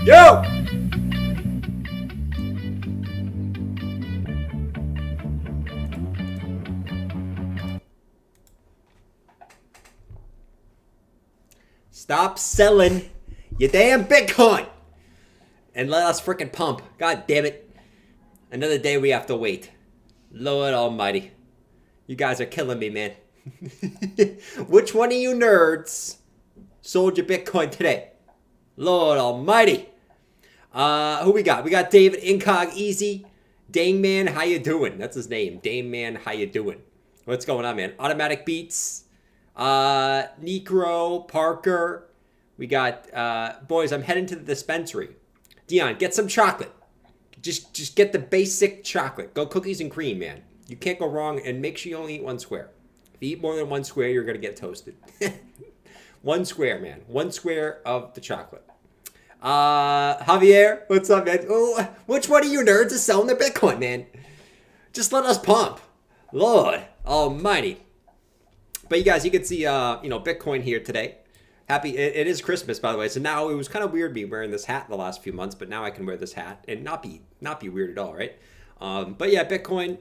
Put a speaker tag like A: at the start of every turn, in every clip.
A: Yo! Stop selling your damn Bitcoin and let us frickin' pump. God damn it. Another day we have to wait. Lord almighty. You guys are killing me, man. Which one of you nerds sold your Bitcoin today? Lord almighty. Who we got? We got David Incog Easy. Dang man, how you doing? That's his name. Dang man, how you doing? What's going on, man? Automatic Beats. Necro, Parker. We got, boys, I'm heading to the dispensary. Dion, get some chocolate. Just get the basic chocolate. Go cookies and cream, man. You can't go wrong, and make sure you only eat one square. If you eat more than one square, you're going to get toasted. One square, man. One square of the chocolate. Javier, what's up, man? Oh, which one of you nerds is selling their Bitcoin, man? Just let us pump. Lord almighty. But you guys, you can see, Bitcoin here today. Happy, it is Christmas, by the way. So now it was kind of weird me wearing this hat the last few months, but now I can wear this hat and not be weird at all, right? But yeah, Bitcoin,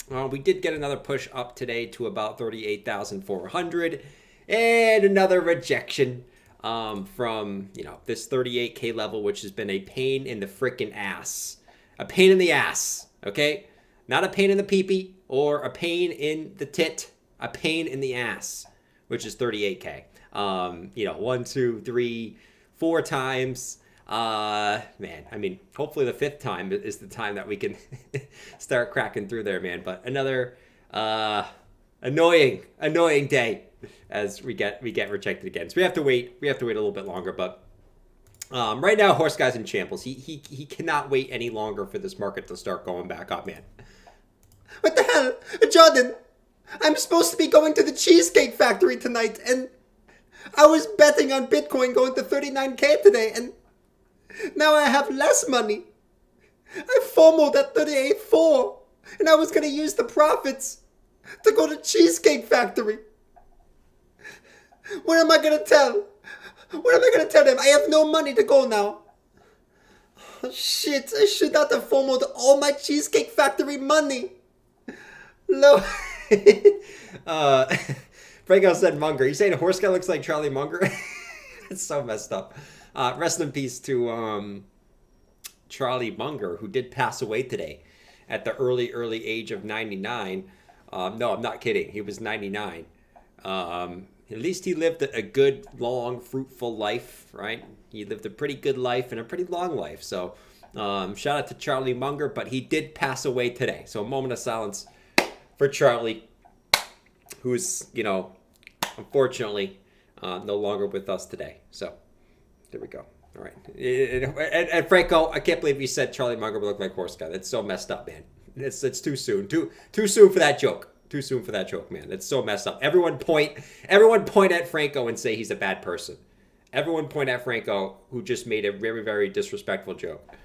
A: we did get another push up today to about 38,400 and another rejection from, this 38K level, which has been a pain in the freaking ass. A pain in the ass, okay? Not a pain in the peepee or a pain in the tit, a pain in the ass, which is 38K. 1, 2, 3, 4 times. Man, I mean, hopefully the 5th time is the time that we can start cracking through there, man. But another annoying day as we get rejected again. So we have to wait. We have to wait a little bit longer. But right now, Horse Guy's in shambles. He cannot wait any longer for this market to start going back up, man. What the hell, Jordan? I'm supposed to be going to the Cheesecake Factory tonight, and I was betting on Bitcoin going to 39K today, and now I have less money. I FOMO'd at 38.4, and I was going to use the profits to go to Cheesecake Factory. What am I going to tell? What am I going to tell them? I have no money to go now. Oh, shit, I should not have FOMO'd all my Cheesecake Factory money. No. Franco said Munger. You saying a horse guy looks like Charlie Munger? It's so messed up. Rest in peace to Charlie Munger, who did pass away today at the early age of 99. No, I'm not kidding. He was 99. At least he lived a good, long, fruitful life, right? He lived a pretty good life and a pretty long life. So shout out to Charlie Munger, but he did pass away today. So a moment of silence for Charlie, who's, unfortunately no longer with us today. So there we go. All right. And Franco, I can't believe you said Charlie Munger would look like Horse Guy. That's so messed up, man. It's too soon. Too soon for that joke. Too soon for that joke, man. It's so messed up. Everyone point at Franco and say he's a bad person. Everyone point at Franco, who just made a very, very disrespectful joke.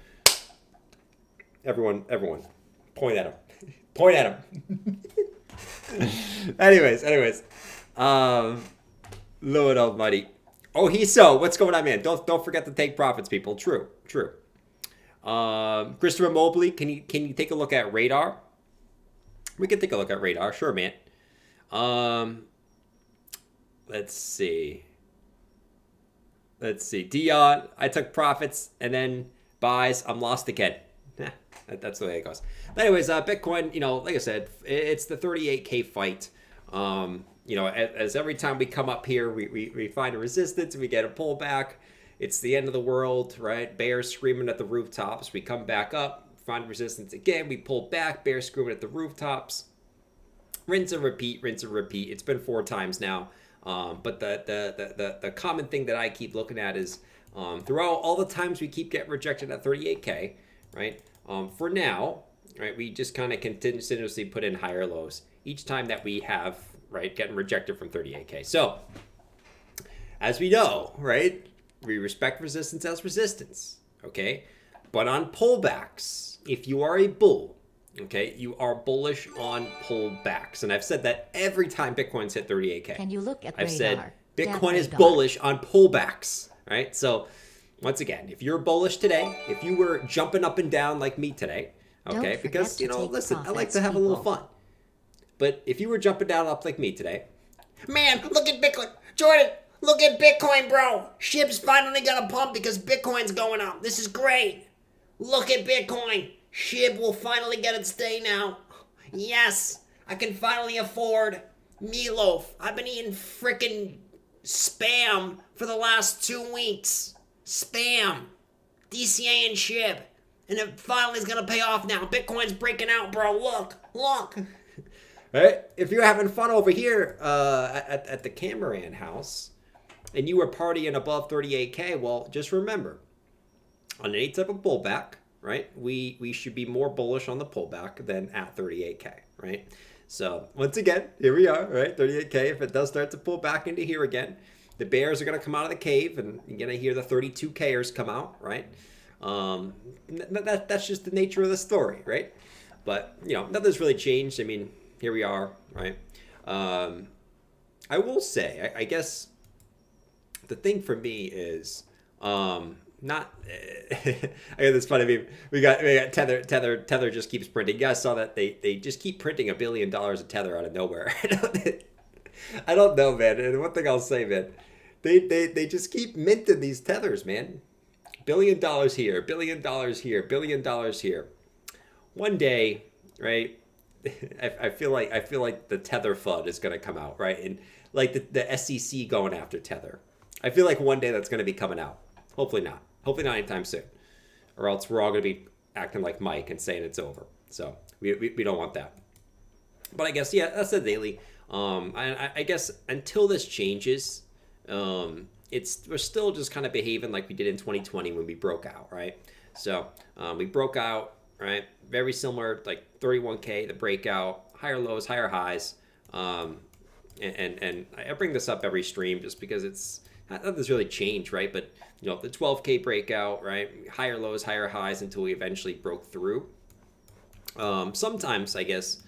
A: Everyone point at him. Point at him. Anyways. Lord almighty. Oh, what's going on, man? Don't forget to take profits, people. True. Christopher Mobley, can you take a look at Radar? We can take a look at Radar, sure, man. Let's see. Dion, I took profits and then buys. I'm lost again. That's the way it goes. But anyways, Bitcoin, like I said, it's the 38K fight. As every time we come up here, we find a resistance, we get a pullback. It's the end of the world, right? Bears screaming at the rooftops. We come back up, find resistance again. We pull back, bears screaming at the rooftops. Rinse and repeat. It's been 4 times now. But the common thing that I keep looking at is throughout all the times we keep getting rejected at 38K, right? For now, right, we just kind of continuously put in higher lows each time that we have, right, getting rejected from 38K. So, as we know, right, we respect resistance as resistance, okay? But on pullbacks, if you are a bull, okay, you are bullish on pullbacks. And I've said that every time Bitcoin's hit 38K.
B: Can you look at
A: I've
B: Radar?
A: said Bitcoin is bullish on pullbacks, right? So once again, if you're bullish today, if you were jumping up and down like me today, okay, because, you know, listen, I like to have a little fun. But if you were jumping down up like me today, man, look at Bitcoin. Jordan, look at Bitcoin, bro. SHIB's finally gonna pump because Bitcoin's going up. This is great. Look at Bitcoin. SHIB will finally get its day now. Yes, I can finally afford meatloaf. I've been eating frickin' Spam for the last 2 weeks. Spam. DCA and SHIB. And it finally is going to pay off now. Bitcoin's breaking out, bro. Look. Right? If you're having fun over here at the Camirand house and you were partying above 38K, well, just remember, on any type of pullback, right, we should be more bullish on the pullback than at 38K, right? So once again, here we are, right? 38K. If it does start to pull back into here again, the bears are going to come out of the cave, and you're going to hear the 32Kers come out, right? That's just the nature of the story, right? But, you know, nothing's really changed. I mean, here we are, right? I will say, I guess the thing for me is not. I got this funny meme. We got Tether. Tether just keeps printing. You guys saw that they just keep printing $1 billion of Tether out of nowhere. I don't know, man. And one thing I'll say, man, they just keep minting these tethers, man. $1 billion here, $1 billion here, $1 billion here. One day, right? I feel like the Tether FUD is gonna come out, right? And like the SEC going after Tether. I feel like one day that's gonna be coming out. Hopefully not. Hopefully not anytime soon. Or else we're all going to be acting like Mike and saying it's over. So we don't want that. But I guess, yeah, that's the daily. I guess until this changes, we're still just kind of behaving like we did in 2020 when we broke out, right? So we broke out, right? Very similar, like 31K, the breakout, higher lows, higher highs. And I bring this up every stream just because it's, nothing's really changed, right? But, you know, the 12K breakout, right? Higher lows, higher highs until we eventually broke through. Sometimes, I guess,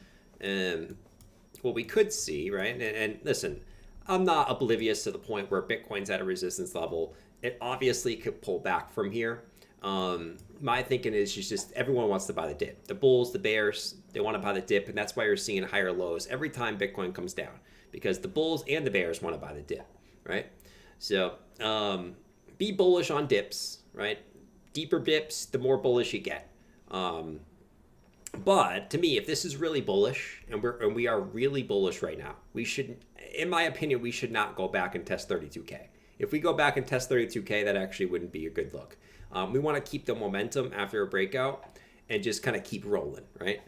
A: what we could see, right? And listen, I'm not oblivious to the point where Bitcoin's at a resistance level. It obviously could pull back from here. My thinking is just everyone wants to buy the dip. The bulls, the bears, they want to buy the dip, and that's why you're seeing higher lows every time Bitcoin comes down, because the bulls and the bears want to buy the dip, right? So be bullish on dips, right? Deeper dips, the more bullish you get. But to me, if this is really bullish, and we are really bullish right now, we should, in my opinion, we should not go back and test 32K. If we go back and test 32K, that actually wouldn't be a good look. We want to keep the momentum after a breakout and just kind of keep rolling, right?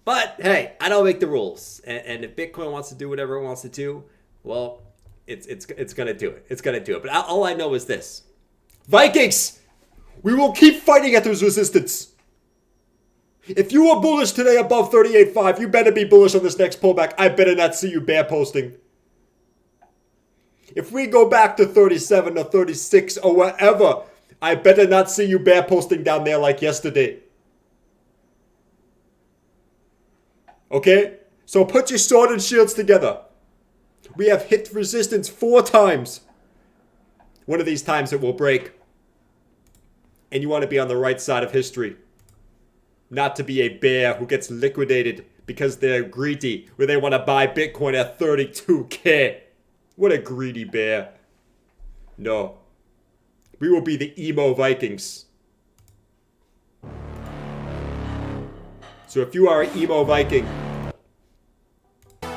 A: But hey, I don't make the rules, and if Bitcoin wants to do whatever it wants to do, well, it's gonna do it. It's gonna do it. But all I know is this: Vikings, we will keep fighting at this resistance. If you are bullish today above 38.5, you better be bullish on this next pullback. I better not see you bear posting. If we go back to 37 or 36 or whatever, I better not see you bear posting down there like yesterday. Okay? So put your sword and shields together. We have hit resistance 4 times. One of these times it will break. And you want to be on the right side of history. Not to be a bear who gets liquidated because they're greedy, where they want to buy Bitcoin at 32K. What a greedy bear. No. We will be the emo Vikings. So if you are an emo Viking... Oh,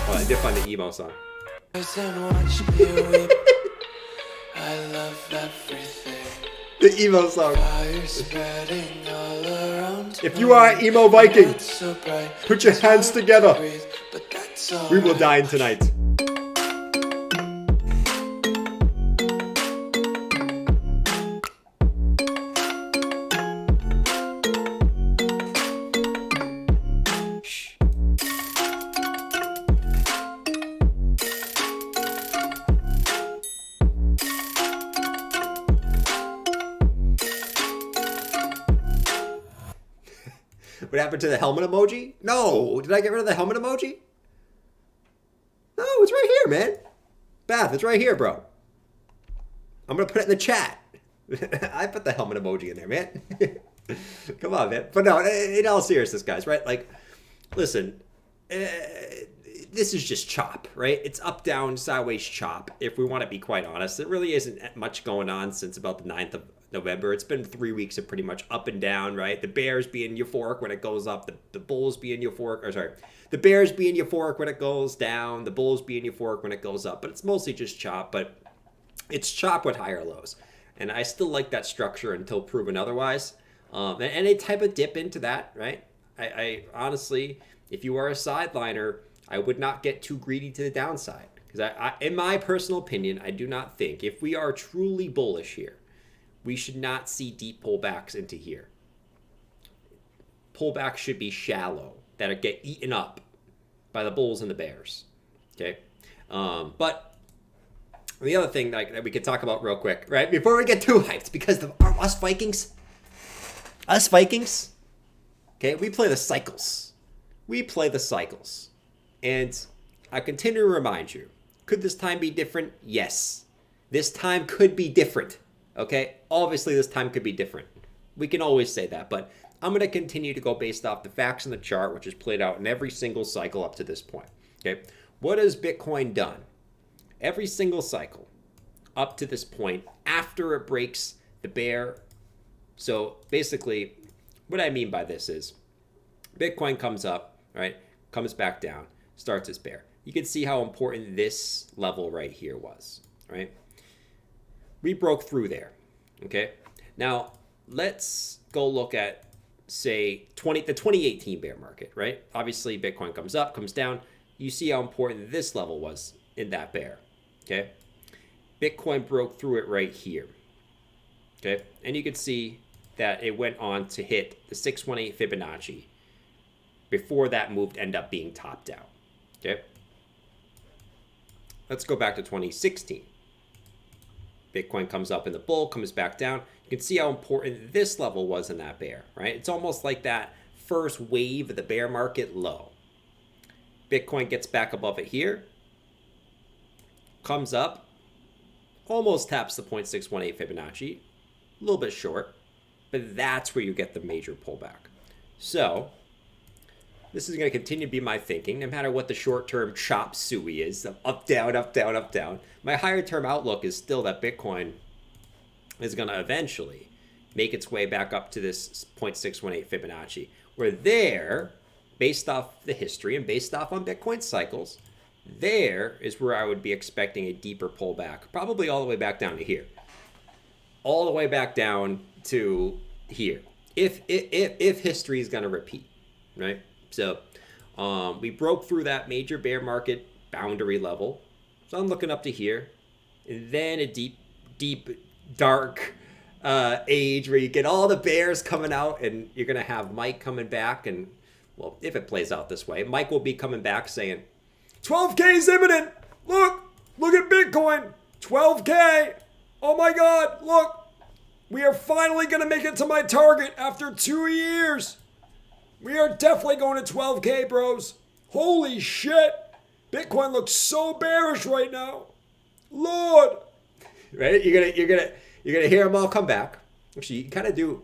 A: I did find the emo song.
B: I love everything.
A: The emo song. If you are an emo Viking, put your hands together. We will dine tonight. What happened to the helmet emoji? No. Did I get rid of the helmet emoji? No, it's right here, man. Bath, it's right here, bro. I'm going to put it in the chat. I put the helmet emoji in there, man. Come on, man. But no, in all seriousness, guys, right? Like, listen, this is just chop, right? It's up, down, sideways chop. If we want to be quite honest, there really isn't much going on since about the 9th of November. It's been 3 weeks of pretty much up and down, right? The bears being euphoric when it goes up, the bulls being euphoric, or sorry, the bears being euphoric when it goes down, the bulls being euphoric when it goes up. But it's mostly just chop, but it's chop with higher lows. And I still like that structure until proven otherwise. And any type of dip into that, right? I honestly, if you are a sideliner, I would not get too greedy to the downside. Because in my personal opinion, I do not think if we are truly bullish here, we should not see deep pullbacks into here. Pullbacks should be shallow, that get eaten up by the bulls and the bears. Okay? But the other thing that we could talk about real quick, right? Before we get too hyped, because us Vikings, okay, we play the cycles. We play the cycles. And I continue to remind you, could this time be different? Yes. This time could be different, okay? Obviously, this time could be different. We can always say that, but I'm going to continue to go based off the facts in the chart, which has played out in every single cycle up to this point, okay? What has Bitcoin done? Every single cycle up to this point after it breaks the bear. So basically, what I mean by this is Bitcoin comes up, right? Comes back down, starts its bear. You can see how important this level right here was, right? We broke through there, okay? Now, let's go look at, say, the 2018 bear market, right? Obviously, Bitcoin comes up, comes down. You see how important this level was in that bear, okay? Bitcoin broke through it right here, okay? And you can see that it went on to hit the 618 Fibonacci before that move ended up being topped out, okay? Let's go back to 2016. Bitcoin comes up in the bull, comes back down. You can see how important this level was in that bear, right? It's almost like that first wave of the bear market low. Bitcoin gets back above it here, comes up, almost taps the 0.618 Fibonacci, a little bit short, but that's where you get the major pullback. So this is going to continue to be my thinking, no matter what the short-term chop suey is, up, down, up, down, up, down. My higher-term outlook is still that Bitcoin is going to eventually make its way back up to this 0.618 Fibonacci, where there, based off the history and based off on Bitcoin cycles, there is where I would be expecting a deeper pullback, probably all the way back down to here. All the way back down to here, if history is going to repeat, right? So we broke through that major bear market boundary level. So I'm looking up to here. And then a deep, dark age where you get all the bears coming out, and you're going to have Mike coming back. And, well, if it plays out this way, Mike will be coming back saying, 12K is imminent. Look at Bitcoin. 12K. Oh, my God. Look. We are finally going to make it to my target after 2 years. We are definitely going to 12K, bros. Holy shit. Bitcoin looks so bearish right now. Lord. Right? You're gonna hear them all come back. Actually, you kind of do.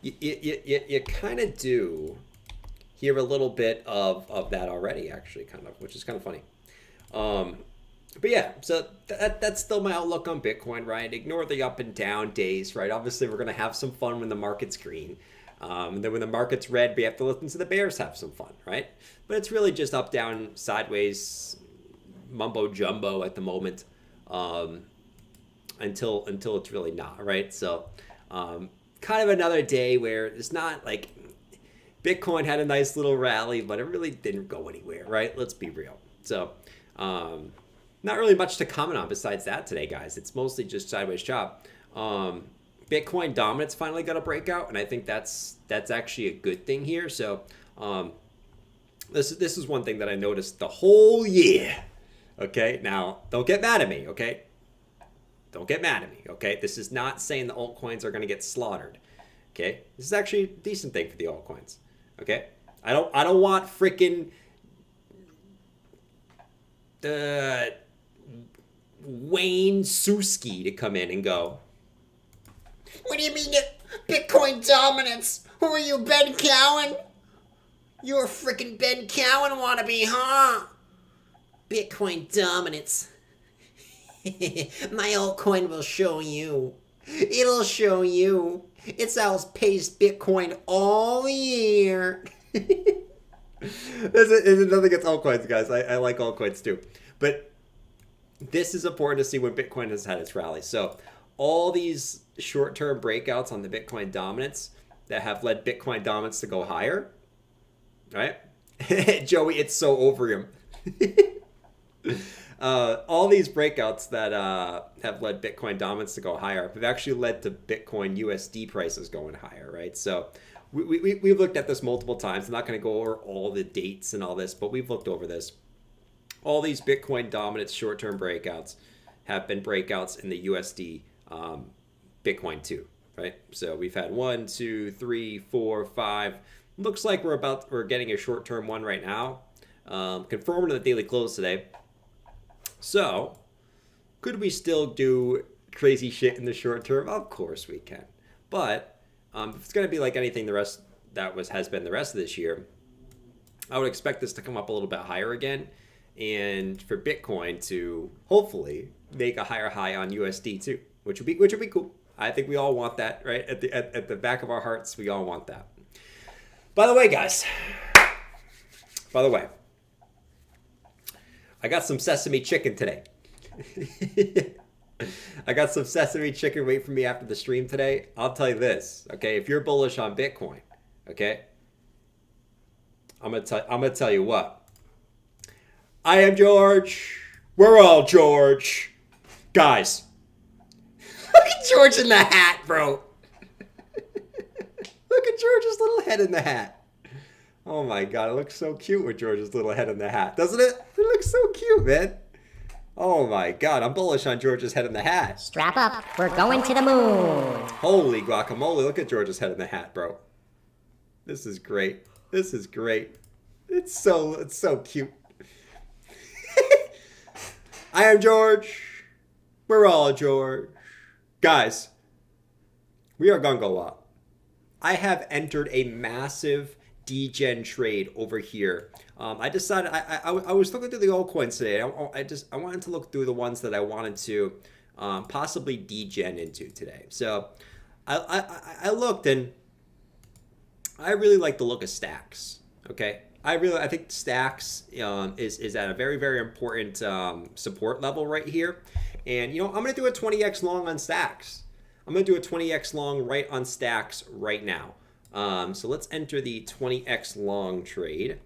A: You kind of do hear a little bit of that already, actually, kind of, which is kind of funny. But yeah, so that's still my outlook on Bitcoin, right? Ignore the up and down days, right? Obviously, we're going to have some fun when the market's green. And then when the market's red, we have to listen to the bears have some fun, right? But it's really just up, down, sideways, mumbo jumbo at the moment, until it's really not, right? So kind of another day where it's not like Bitcoin had a nice little rally, but it really didn't go anywhere, right? Let's be real. So not really much to comment on besides that today, guys. It's mostly just sideways chop. Bitcoin dominance finally got a breakout, and I think that's actually a good thing here. So this is one thing that I noticed the whole year. Okay, now don't get mad at me. Okay, don't get mad at me. Okay, this is not saying the altcoins are going to get slaughtered. Okay, this is actually a decent thing for the altcoins. Okay, I don't want freaking Wayne Suski to come in and go, What do you mean Bitcoin dominance? Who are you, Ben Cowan? You're a freaking Ben Cowan wannabe, huh? Bitcoin dominance. My altcoin will show you. It'll show you. It's outpaced Bitcoin all year. There's nothing against altcoins, guys. I like altcoins too. But this is important to see when Bitcoin has had its rally. So all these short-term breakouts on the Bitcoin dominance that have led Bitcoin dominance to go higher, right? Joey, it's so over him. All these breakouts that have led Bitcoin dominance to go higher have actually led to Bitcoin USD prices going higher, right? So we've looked at this multiple times. I'm not going to go over all the dates and all this, but we've looked over this. All these Bitcoin dominance short-term breakouts have been breakouts in the USD Bitcoin too, right? So we've had 1, 2, 3, 4, 5. Looks like we're getting a short-term one right now. Confirmed to the daily close today. So, could we still do crazy shit in the short term? Of course we can. But if it's going to be like anything has been the rest of this year, I would expect this to come up a little bit higher again, and for Bitcoin to hopefully make a higher high on USD too, which would be cool. I think we all want that, right? At the back of our hearts, we all want that. By the way, guys. I got some sesame chicken today. I got some sesame chicken waiting for me after the stream today. I'll tell you this, okay? If you're bullish on Bitcoin, okay? I'm gonna tell you what. I am George. We're all George. Guys, look at George in the hat, bro. Look at George's little head in the hat. Oh my God, it looks so cute with George's little head in the hat, doesn't it? It looks so cute, man. Oh my God, I'm bullish on George's head in the hat.
C: Strap up, we're going to the moon.
A: Holy guacamole, look at George's head in the hat, bro. This is great. This is great. It's so cute. I am George. We're all George. Guys, we are gonna go up. I have entered a massive degen trade over here. I decided I was looking through the altcoins today. I wanted to look through the ones that I wanted to possibly degen into today. So I looked, and I really like the look of Stacks. Okay, I think Stacks is at a very, very important support level right here. And I'm gonna do a 20x long on Stacks. I'm gonna do a 20x long right on Stacks right now. So let's enter the 20x long trade.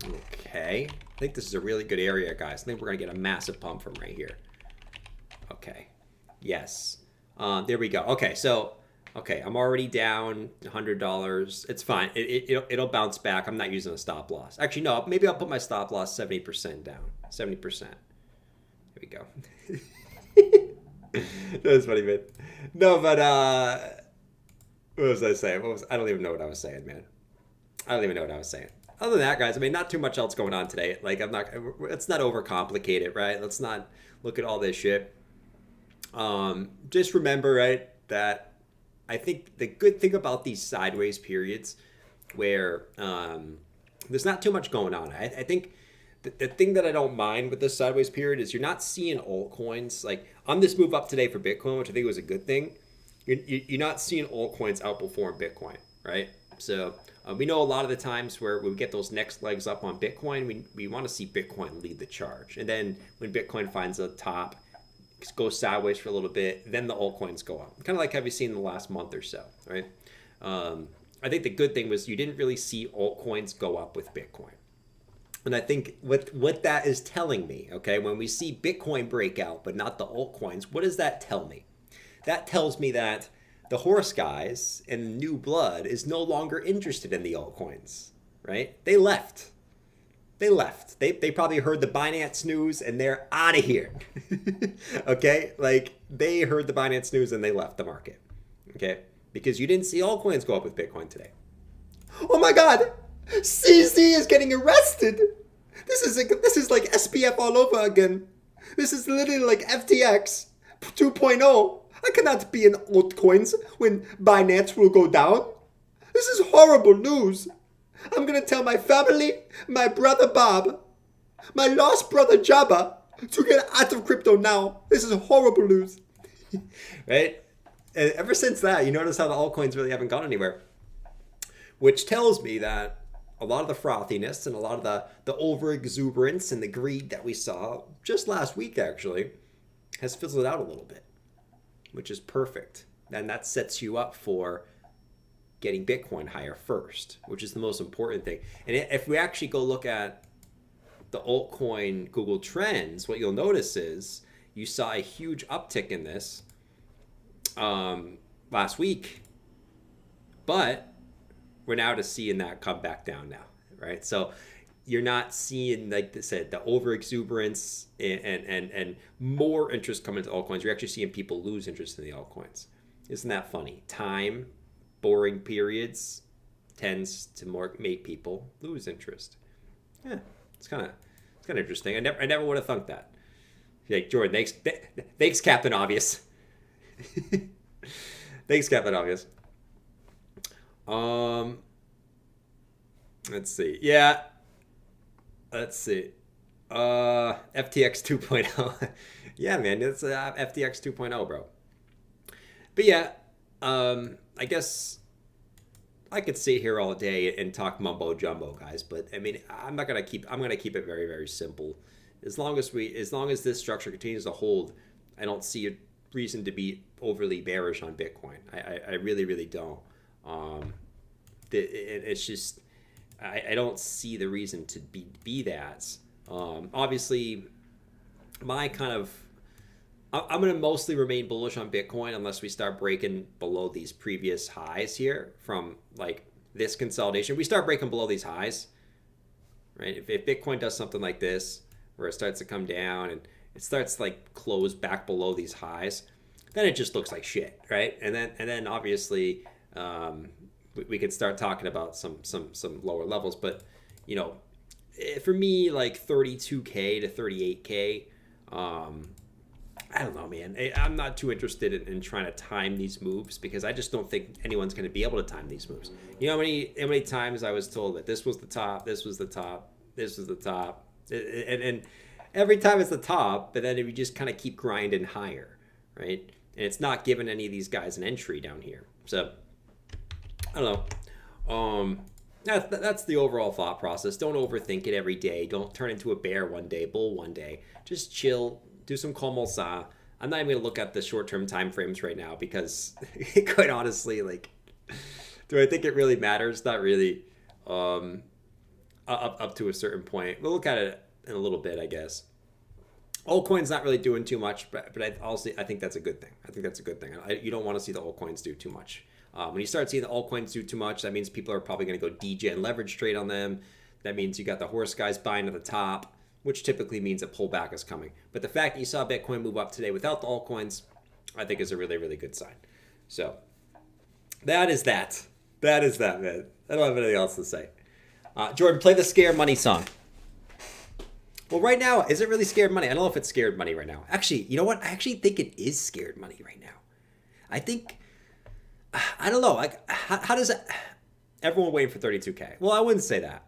A: Okay, I think this is a really good area, guys. I think we're gonna get a massive pump from right here. Okay, yes, there we go. Okay, so I'm already down $100. It's fine. It'll bounce back. I'm not using a stop loss. Actually, no. Maybe I'll put my stop loss 70% down. 70%. Here we go. That was funny, man. No, but what was I saying? I don't even know what I was saying, man. I don't even know what I was saying. Other than that, guys, I mean, not too much else going on today. Like, let's not overcomplicate it, right? Let's not look at all this shit. Just remember, right, that I think the good thing about these sideways periods where there's not too much going on. I think the thing that I don't mind with this sideways period is you're not seeing altcoins. Like, on this move up today for Bitcoin, which I think was a good thing, you're not seeing altcoins outperform Bitcoin, right? So we know a lot of the times where we get those next legs up on Bitcoin, we want to see Bitcoin lead the charge. And then when Bitcoin finds a top, goes sideways for a little bit, then the altcoins go up. Kind of like have you seen in the last month or so, right? I think the good thing was you didn't really see altcoins go up with Bitcoin. And I think what that is telling me, okay, when we see Bitcoin break out, but not the altcoins, what does that tell me? That tells me that the horse guys and the new blood is no longer interested in the altcoins, right? They left. They probably heard the Binance news and they're out of here. Okay? Like, they heard the Binance news and they left the market. Okay? Because you didn't see altcoins go up with Bitcoin today. Oh my God! CZ is getting arrested! This is like SPF all over again. This is literally like FTX 2.0. I cannot be in altcoins when Binance will go down. This is horrible news. I'm going to tell my family, my brother Bob, my lost brother Jabba to get out of crypto now. This is horrible news. Right? And ever since that, you notice how the altcoins really haven't gone anywhere. Which tells me that a lot of the frothiness and a lot of the over-exuberance and the greed that we saw just last week, actually, has fizzled out a little bit, which is perfect. And that sets you up for getting Bitcoin higher first, which is the most important thing. And if we actually go look at the altcoin Google Trends, what you'll notice is you saw a huge uptick in this last week, but we're now seeing that come back down now, right? So you're not seeing, like I said, the over exuberance and more interest come into altcoins. You're actually seeing people lose interest in the altcoins. Isn't that funny? Time, boring periods tends to make people lose interest. Yeah, it's kind of interesting. I never would have thunk that. Like, Jordan, thanks, Captain Obvious. Thanks, Captain Obvious. Let's see. Yeah. Let's see. FTX 2.0. Yeah, man, it's FTX 2.0, bro. But yeah, I guess I could sit here all day and talk mumbo jumbo, guys. But I mean, I'm gonna keep it very, very simple. As long as this structure continues to hold, I don't see a reason to be overly bearish on Bitcoin. I really, really don't. It's just I don't see the reason to be that. Obviously, I'm going to mostly remain bullish on Bitcoin unless we start breaking below these previous highs here from like this consolidation. We start breaking below these highs, right? If Bitcoin does something like this, where it starts to come down and it starts like close back below these highs, then it just looks like shit, right? And then obviously we could start talking about some lower levels. But you know, for me, like 32K to 38K, I don't know, man. I'm not too interested in trying to time these moves because I just don't think anyone's going to be able to time these moves. You know how many times I was told that this was the top, this was the top, this was the top, and every time it's the top, but then you just kind of keep grinding higher, right? And it's not giving any of these guys an entry down here. So I don't know. That's the overall thought process. Don't overthink it every day. Don't turn into a bear one day, bull one day. Just chill. Do some como sa. I'm not even going to look at the short-term time frames right now because, quite honestly, like, do I think it really matters? Not really. Up to a certain point. We'll look at it in a little bit, I guess. Altcoin's not really doing too much, but I think that's a good thing. I think that's a good thing. You don't want to see the altcoins do too much. When you start seeing the altcoins do too much, that means people are probably going to go DJ leverage trade on them. That means you got the horse guys buying at the top, which typically means a pullback is coming. But the fact that you saw Bitcoin move up today without the altcoins, I think is a really, really good sign. So that is that. That is that, man. I don't have anything else to say. Jordan, play the Scared Money song. Well, right now, is it really Scared Money? I don't know if it's Scared Money right now. Actually, you know what? I actually think it is Scared Money right now. I think, I don't know. Like, how does it, everyone waiting for 32K? Well, I wouldn't say that.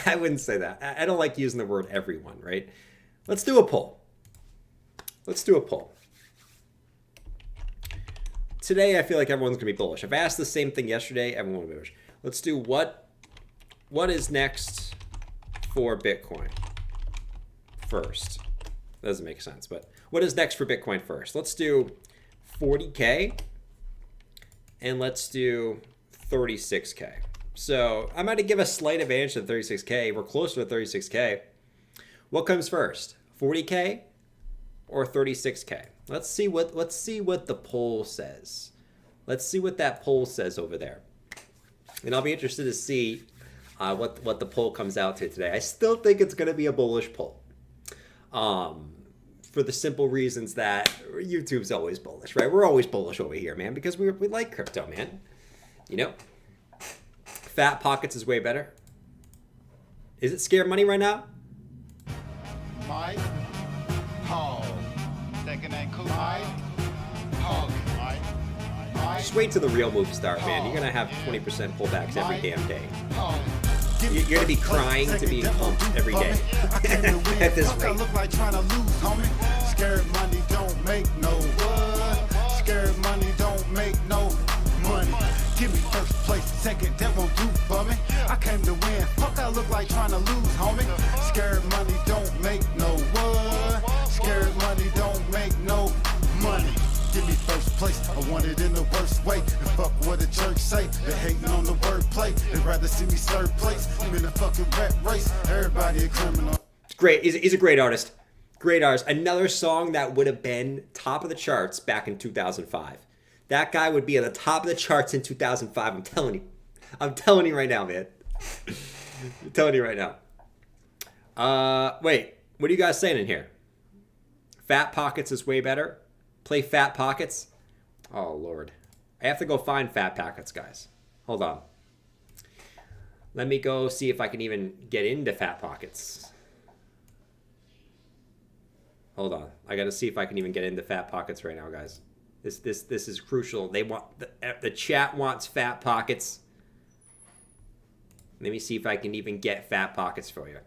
A: I wouldn't say that. I don't like using the word everyone, right? Let's do a poll. Let's do a poll. Today, I feel like everyone's going to be bullish. If I asked the same thing yesterday, everyone will be bullish. Let's do what is next for Bitcoin first. That doesn't make sense, but what is next for Bitcoin first? Let's do 40K and let's do 36K. So I'm going to give a slight advantage to 36K. We're closer to 36K. What comes first, 40K or 36K? Let's see what the poll says. Let's see what that poll says over there. And I'll be interested to see what the poll comes out to today. I still think it's going to be a bullish poll. For the simple reasons that YouTube's always bullish, right? We're always bullish over here, man, because we like crypto, man. You know? Fat Pockets is way better. Is it Scared Money right now?
D: Mike, Paul, second and cool. Mike,
A: Just wait till the real moves start, man. You're gonna have 20% pullbacks every damn day. You're gonna be crying to be pumped every day at this rate.
D: Scared money don't make no what? Scared money don't make no money. Give me first place, second, that won't do for me. I came to win, fuck I look like trying to lose, homie. Scared money don't make no what? Scared money don't make no money. Give me first place, I want it in the worst way. And fuck what the church say, they hating on the wordplay. They'd rather see me third place, I'm in a fucking rat race. Everybody a criminal.
A: It's great, he's a great artist. Great artist. Another song that would have been top of the charts back in 2005. That guy would be at the top of the charts in 2005. I'm telling you. I'm telling you right now, man. I'm telling you right now. Wait. What are you guys saying in here? Fat Pockets is way better? Play Fat Pockets? Oh, Lord. I have to go find Fat Pockets, guys. Hold on. Let me go see if I can even get into Fat Pockets. Hold on. I got to see if I can even get into Fat Pockets right now, guys. This is crucial. They want the chat wants Fat Pockets. Let me see if I can even get Fat Pockets for you.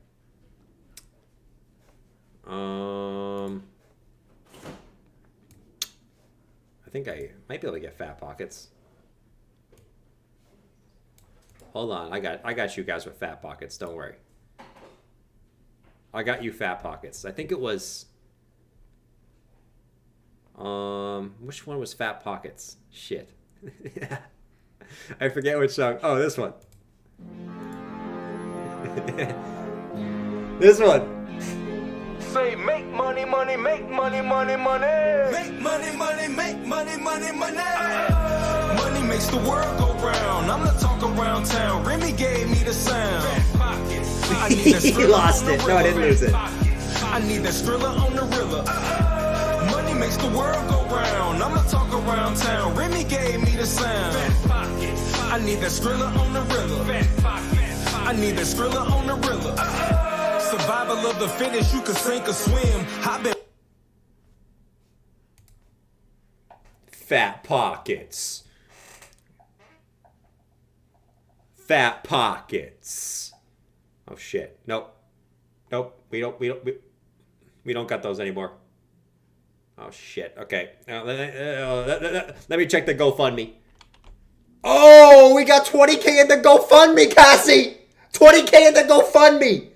A: I think I might be able to get Fat Pockets. Hold on. I got you guys with Fat Pockets. Don't worry. I got you Fat Pockets. I think it was which one was Fat Pockets? Shit. I forget which song. Oh, this one. This one.
E: Say make money, money, make money, money, money. Make money, money, make money, money, money. Money makes the world go round. I'm the talk around town. Remy gave me the sound.
A: He lost it. No, I didn't lose it.
E: I need that Skrilla on the Rilla. Money makes the world go round. I'm the talk around town. Remy gave me the sound. I need that Skrilla on the Rilla. I need that Skrilla on the Rilla. Survival of the fittest, you can sink or swim. I've been
A: Fat Pockets. Fat Pockets. Oh shit. Nope. Nope. We don't got those anymore. Oh shit. Okay. Let me check the GoFundMe. Oh, we got 20K in the GoFundMe, Cassie. 20K in the GoFundMe.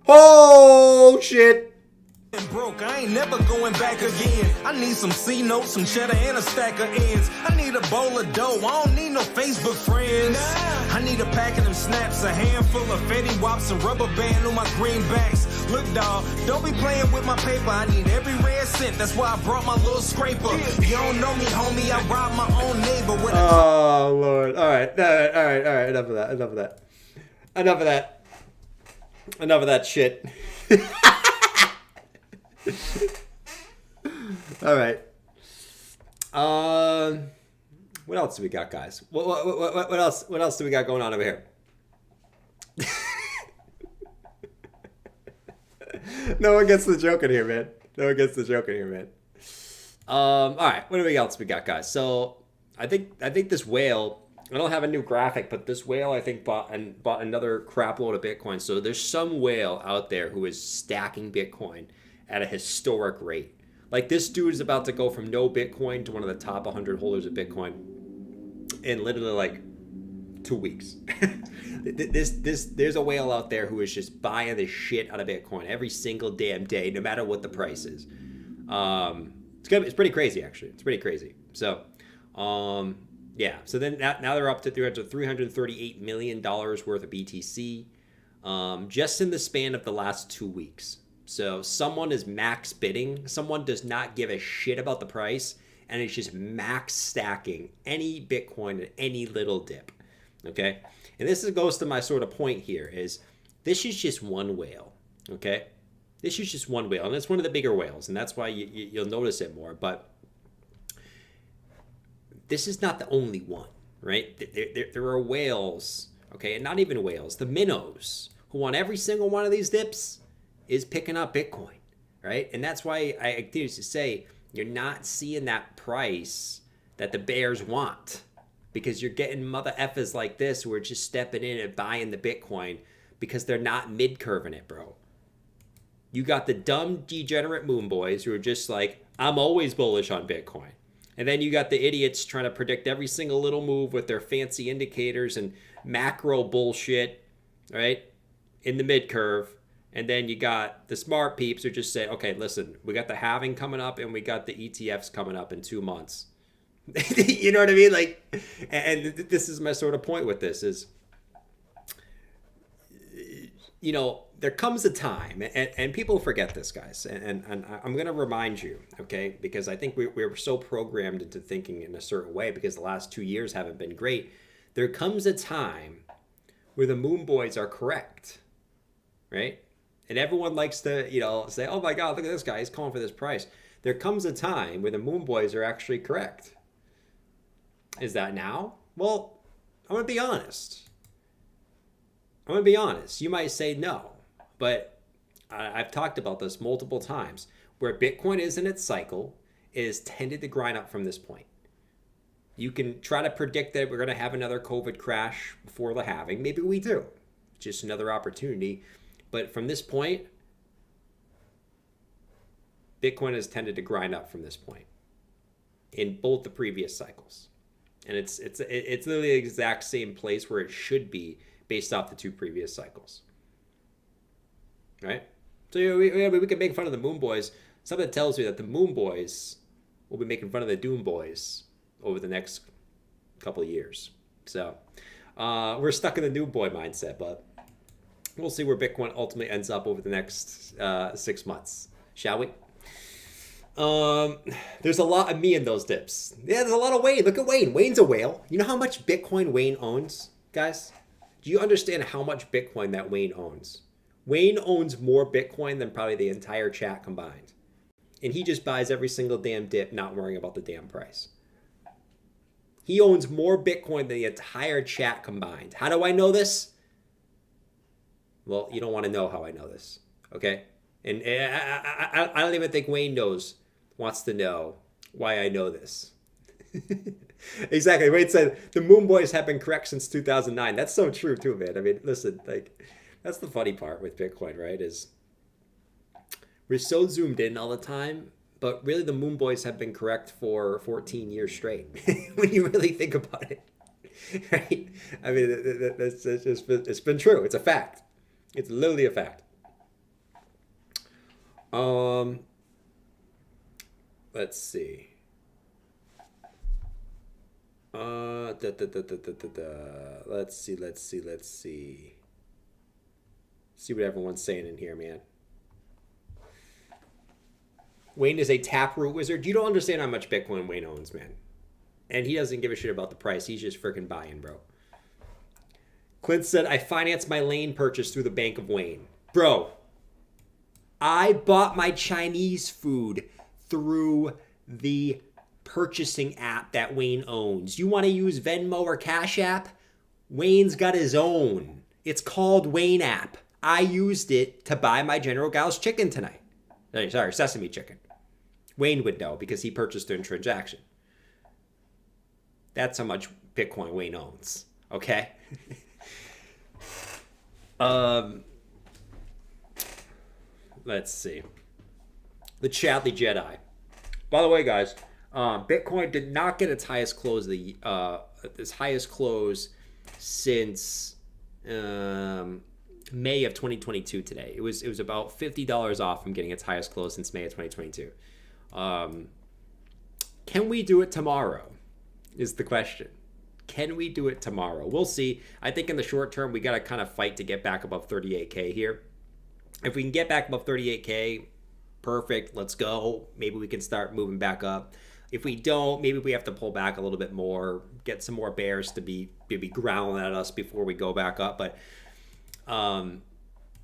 A: Oh shit.
E: broke, I ain't never going back again. I need some C notes, some cheddar, and a stack of ends. I need a bowl of dough, I don't need no Facebook friends. I need a pack of them snaps, a handful of Fetty Wops, a rubber band on my greenbacks. Look, dawg, don't be playing with my paper. I need every red cent, that's why I brought my little scraper. You don't know me, homie, I robbed my own neighbor with a...
A: Oh, Lord. All right, enough of that, enough of that shit. All right. What else do we got, guys? What else? What else do we got going on over here? No one gets the joke in here, man. No one gets the joke in here, man. All right. What else we got, guys? So I think this whale. I don't have a new graphic, but this whale I think bought another crap load of Bitcoin. So there's some whale out there who is stacking Bitcoin at a historic rate. Like this dude is about to go from no Bitcoin to one of the top 100 holders of Bitcoin in literally like 2 weeks. There's a whale out there who is just buying the shit out of Bitcoin every single damn day, no matter what the price is. It's pretty crazy, actually. It's pretty crazy. So, yeah. So then now they're up to $338 million worth of BTC, just in the span of the last 2 weeks. So someone is max bidding. Someone does not give a shit about the price, and it's just max stacking any Bitcoin at any little dip. Okay? And this goes to my sort of point here is this is just one whale. Okay? This is just one whale, and it's one of the bigger whales, and that's why you'll notice it more. But this is not the only one, right? There are whales, okay, and not even whales, the minnows, who on every single one of these dips is picking up Bitcoin, right? And that's why I continue to say you're not seeing that price that the bears want, because you're getting mother effers like this who are just stepping in and buying the Bitcoin because they're not mid-curving it, bro. You got the dumb degenerate moon boys who are just like, I'm always bullish on Bitcoin. And then you got the idiots trying to predict every single little move with their fancy indicators and macro bullshit, right, in the mid-curve. And then you got the smart peeps who just say, okay, listen, we got the halving coming up and we got the ETFs coming up in 2 months. You know what I mean? Like, and this is my sort of point with this is, you know, there comes a time, and people forget this, guys, and I'm going to remind you, okay, because I think we were so programmed into thinking in a certain way because the last 2 years haven't been great. There comes a time where the moon boys are correct, right? And everyone likes to, you know, say, oh my God, look at this guy, he's calling for this price. There comes a time where the moon boys are actually correct. Is that now? Well, I'm going to be honest. You might say no, but I've talked about this multiple times. Where Bitcoin is in its cycle, it has tended to grind up from this point. You can try to predict that we're going to have another COVID crash before the halving. Maybe we do. Just another opportunity. But from this point, Bitcoin has tended to grind up from this point in both the previous cycles. And it's literally the exact same place where it should be based off the 2 previous cycles. Right? So we can make fun of the Moon Boys. Something tells me that the Moon Boys will be making fun of the Doom Boys over the next couple of years. So we're stuck in the Doom Boy mindset, but we'll see where Bitcoin ultimately ends up over the next 6 months. Shall we? There's a lot of me in those dips. Yeah, there's a lot of Wayne. Look at Wayne. Wayne's a whale. You know how much Bitcoin Wayne owns, guys? Do you understand how much Bitcoin that Wayne owns? Wayne owns more Bitcoin than probably the entire chat combined. And he just buys every single damn dip, not worrying about the damn price. He owns more Bitcoin than the entire chat combined. How do I know this? Well, you don't want to know how I know this, okay? And I don't even think Wayne wants to know why I know this. Exactly. Wayne said, the Moon Boys have been correct since 2009. That's so true too, man. I mean, listen, like, that's the funny part with Bitcoin, right? Is we're so zoomed in all the time, but really the Moon Boys have been correct for 14 years straight when you really think about it, right? I mean, it's been true. It's a fact. It's literally a fact. Let's see. Let's see. See what everyone's saying in here, man. Wayne is a taproot wizard. You don't understand how much Bitcoin Wayne owns, man. And he doesn't give a shit about the price. He's just freaking buying, bro. Clint said, I financed my lane purchase through the Bank of Wayne. Bro, I bought my Chinese food through the purchasing app that Wayne owns. You want to use Venmo or Cash App? Wayne's got his own. It's called Wayne App. I used it to buy my General Gao's chicken tonight. Sorry, sesame chicken. Wayne would know because he purchased it in transaction. That's how much Bitcoin Wayne owns. Okay? Let's see. The Chadley Jedi. By the way, guys, Bitcoin did not get its highest close since May of 2022 today. It was about $50 off from getting its highest close since May of 2022. Can we do it tomorrow is the question. Can we do it tomorrow? We'll see. I think in the short term, we got to kind of fight to get back above 38K here. If we can get back above 38K, perfect. Let's go. Maybe we can start moving back up. If we don't, maybe we have to pull back a little bit more, get some more bears to be growling at us before we go back up. But,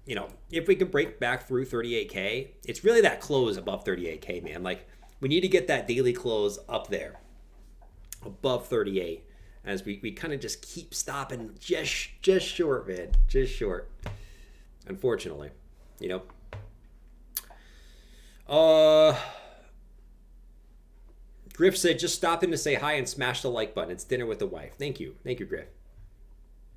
A: you know, if we can break back through 38K, it's really that close above 38K, man. Like, we need to get that daily close up there, above 38, as we kind of just keep stopping just short, man. Just short. Unfortunately, you know. Griff said, just stop in to say hi and smash the like button. It's dinner with the wife. Thank you. Thank you, Griff.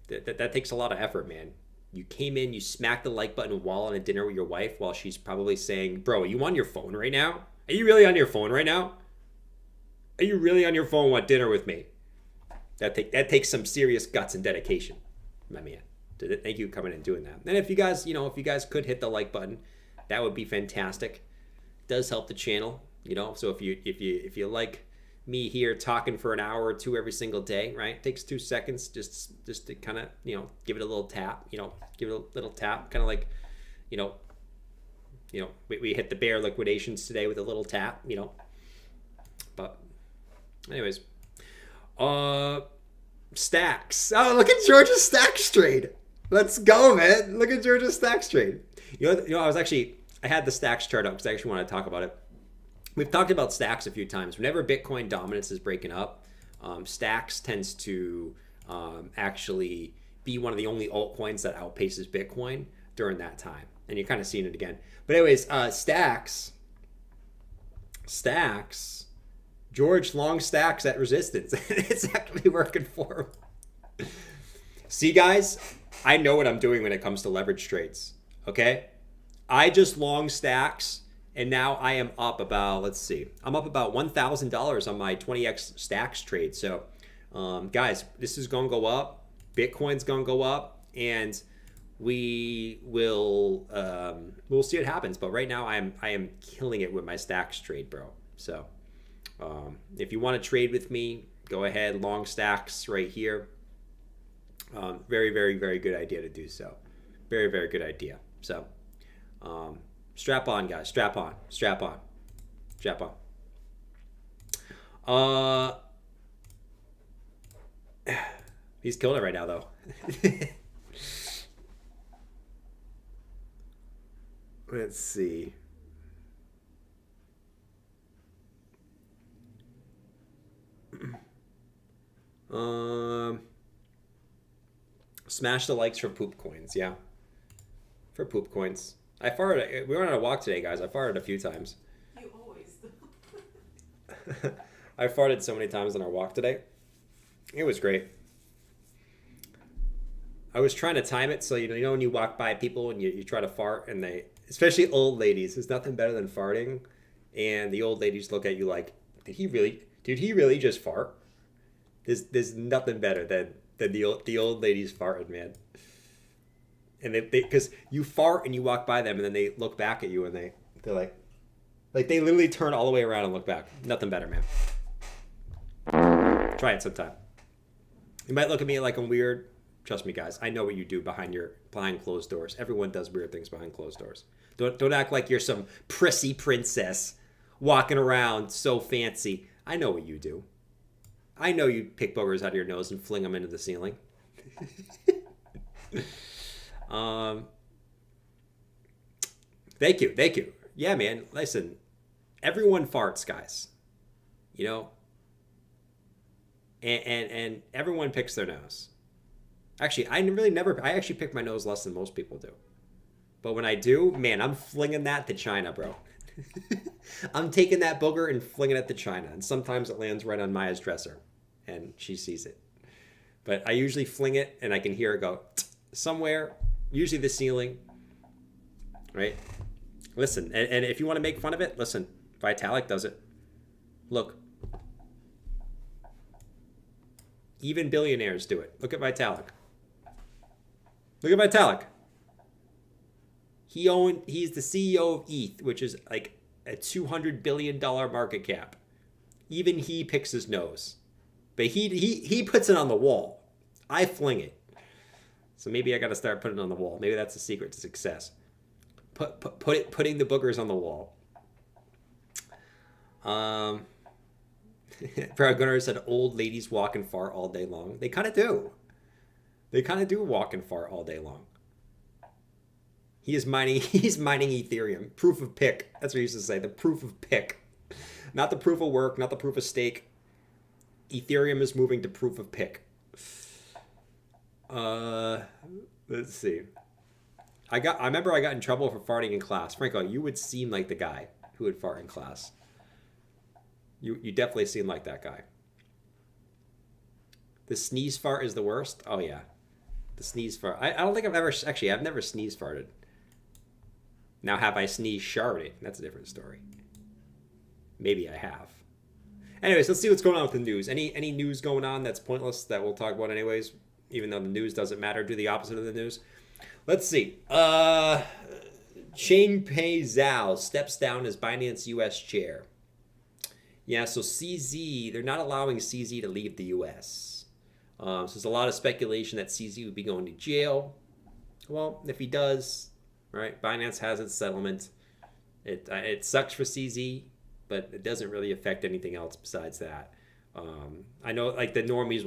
A: That takes a lot of effort, man. You came in, you smacked the like button while on a dinner with your wife while she's probably saying, bro, are you on your phone right now? Are you really on your phone right now? Are you really on your phone at dinner with me? That takes some serious guts and dedication, my man. Thank you for coming and doing that. And if you guys, if you guys could hit the like button, that would be fantastic. It does help the channel, So if you like me here talking for an hour or two every single day, right? It takes 2 seconds just to kind of, give it a little tap, give it a little tap, kind of like, we hit the bear liquidations today with a little tap, But anyways, stacks. Oh, look at Georgia's stacks trade. Let's go, man. Look at Georgia's stacks trade. I had the stacks chart up because I actually want to talk about it. We've talked about stacks a few times. Whenever Bitcoin dominance is breaking up, stacks tends to actually be one of the only altcoins that outpaces Bitcoin during that time. And you're kind of seeing it again. But anyways, stacks, George long stacks at resistance. It's actually working for him. See, guys, I know what I'm doing when it comes to leverage trades. Okay? I just long stacks, and now I am up about, I'm up about $1,000 on my 20x stacks trade. So, guys, this is going to go up. Bitcoin's going to go up, and we'll see what happens. But right now, I am killing it with my stacks trade, bro. So, if you want to trade with me, go ahead. Long stacks right here. Very, very, very good idea to do so. Very, very good idea. So, strap on, guys. Strap on. He's killing it right now, though. Let's see. Smash the likes for poop coins, yeah. For poop coins. We went on a walk today, guys. I farted a few times.
F: You always do.
A: I farted so many times on our walk today. It was great. I was trying to time it so when you walk by people and you try to fart and especially old ladies, there's nothing better than farting, and the old ladies look at you like, did he really just fart? There's nothing better than the old ladies farting, man. And they because you fart and you walk by them and then they look back at you and they're like they literally turn all the way around and look back. Nothing better, man. Try it sometime. You might look at me like I'm weird. Trust me, guys. I know what you do behind closed doors. Everyone does weird things behind closed doors. Don't act like you're some prissy princess walking around so fancy. I know what you do. I know you pick boogers out of your nose and fling them into the ceiling. Thank you. Yeah, man. Listen, everyone farts, guys. And everyone picks their nose. Actually, I actually pick my nose less than most people do. But when I do, man, I'm flinging that to China, bro. I'm taking that booger and flinging it to China. And sometimes it lands right on Maya's dresser. And she sees it. But I usually fling it and I can hear it go somewhere. Usually the ceiling. Right? Listen, and if you want to make fun of it, listen. Vitalik does it. Look. Even billionaires do it. Look at Vitalik. He's the CEO of ETH, which is like a $200 billion market cap. Even he picks his nose. But he puts it on the wall. I fling it. So maybe I got to start putting it on the wall. Maybe that's the secret to success. Putting the boogers on the wall. Proud Gunnar said old ladies walk and fart all day long. They kind of do. They kind of do walk and fart all day long. He's mining Ethereum. Proof of pick. That's what he used to say. The proof of pick. Not the proof of work, not the proof of stake. Ethereum is moving to proof of pick. Let's see. I remember I got in trouble for farting in class. Franco, you would seem like the guy who would fart in class. You definitely seem like that guy. The sneeze fart is the worst? Oh, yeah. The sneeze fart. I don't think I've ever... Actually, I've never sneeze farted. Now, have I sneeze sharted? That's a different story. Maybe I have. Anyways, let's see what's going on with the news. Any news going on that's pointless that we'll talk about anyways, even though the news doesn't matter? Do the opposite of the news. Let's see. Changpei Zhao steps down as Binance US chair. Yeah, so CZ, they're not allowing CZ to leave the US. So there's a lot of speculation that CZ would be going to jail. Well, if he does, right, Binance has its settlement. It sucks for CZ, but it doesn't really affect anything else besides that. I know, like, the normies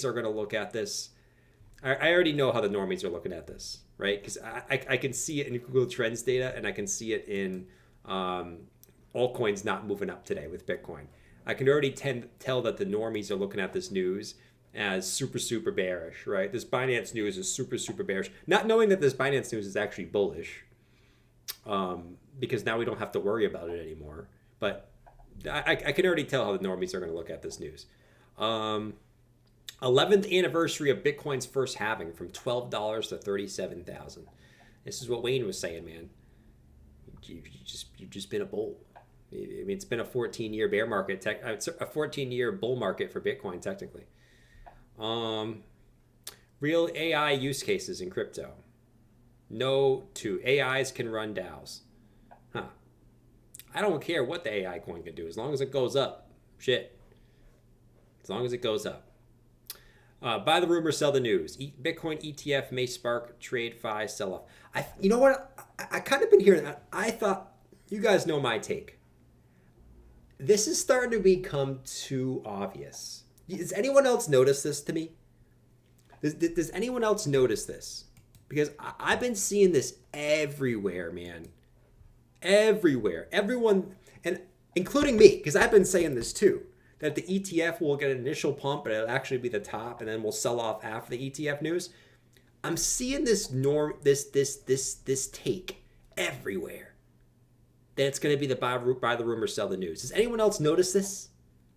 A: are going to look at this. I already know how the normies are looking at this, right? Because I can see it in Google Trends data, and I can see it in altcoins not moving up today with Bitcoin. I can already tell that the normies are looking at this news as super bearish, right? This Binance news is super bearish. Not knowing that this Binance news is actually bullish, because now we don't have to worry about it anymore. But I can already tell how the normies are going to look at this news. 11th anniversary of Bitcoin's first halving from $12 to $37,000. This is what Wayne was saying, man. You've just been a bull. I mean, it's been a 14-year bear market, a 14-year bull market for Bitcoin, technically. Real AI use cases in crypto. No to AIs can run DAOs. Huh. I don't care what the AI coin can do as long as it goes up. Shit. As long as it goes up. Buy the rumor, sell the news. Bitcoin ETF may spark trade fi sell-off. You know what? I kind of been hearing that. I thought, you guys know my take. This is starting to become too obvious. Does anyone else notice this to me? Does anyone else notice this? Because I've been seeing this everywhere, man. Everywhere. Everyone, and including me, because I've been saying this too, that the ETF will get an initial pump, but it'll actually be the top, and then we'll sell off after the ETF news. I'm seeing this this take everywhere. That it's going to be the buy the rumor, sell the news. Does anyone else notice this?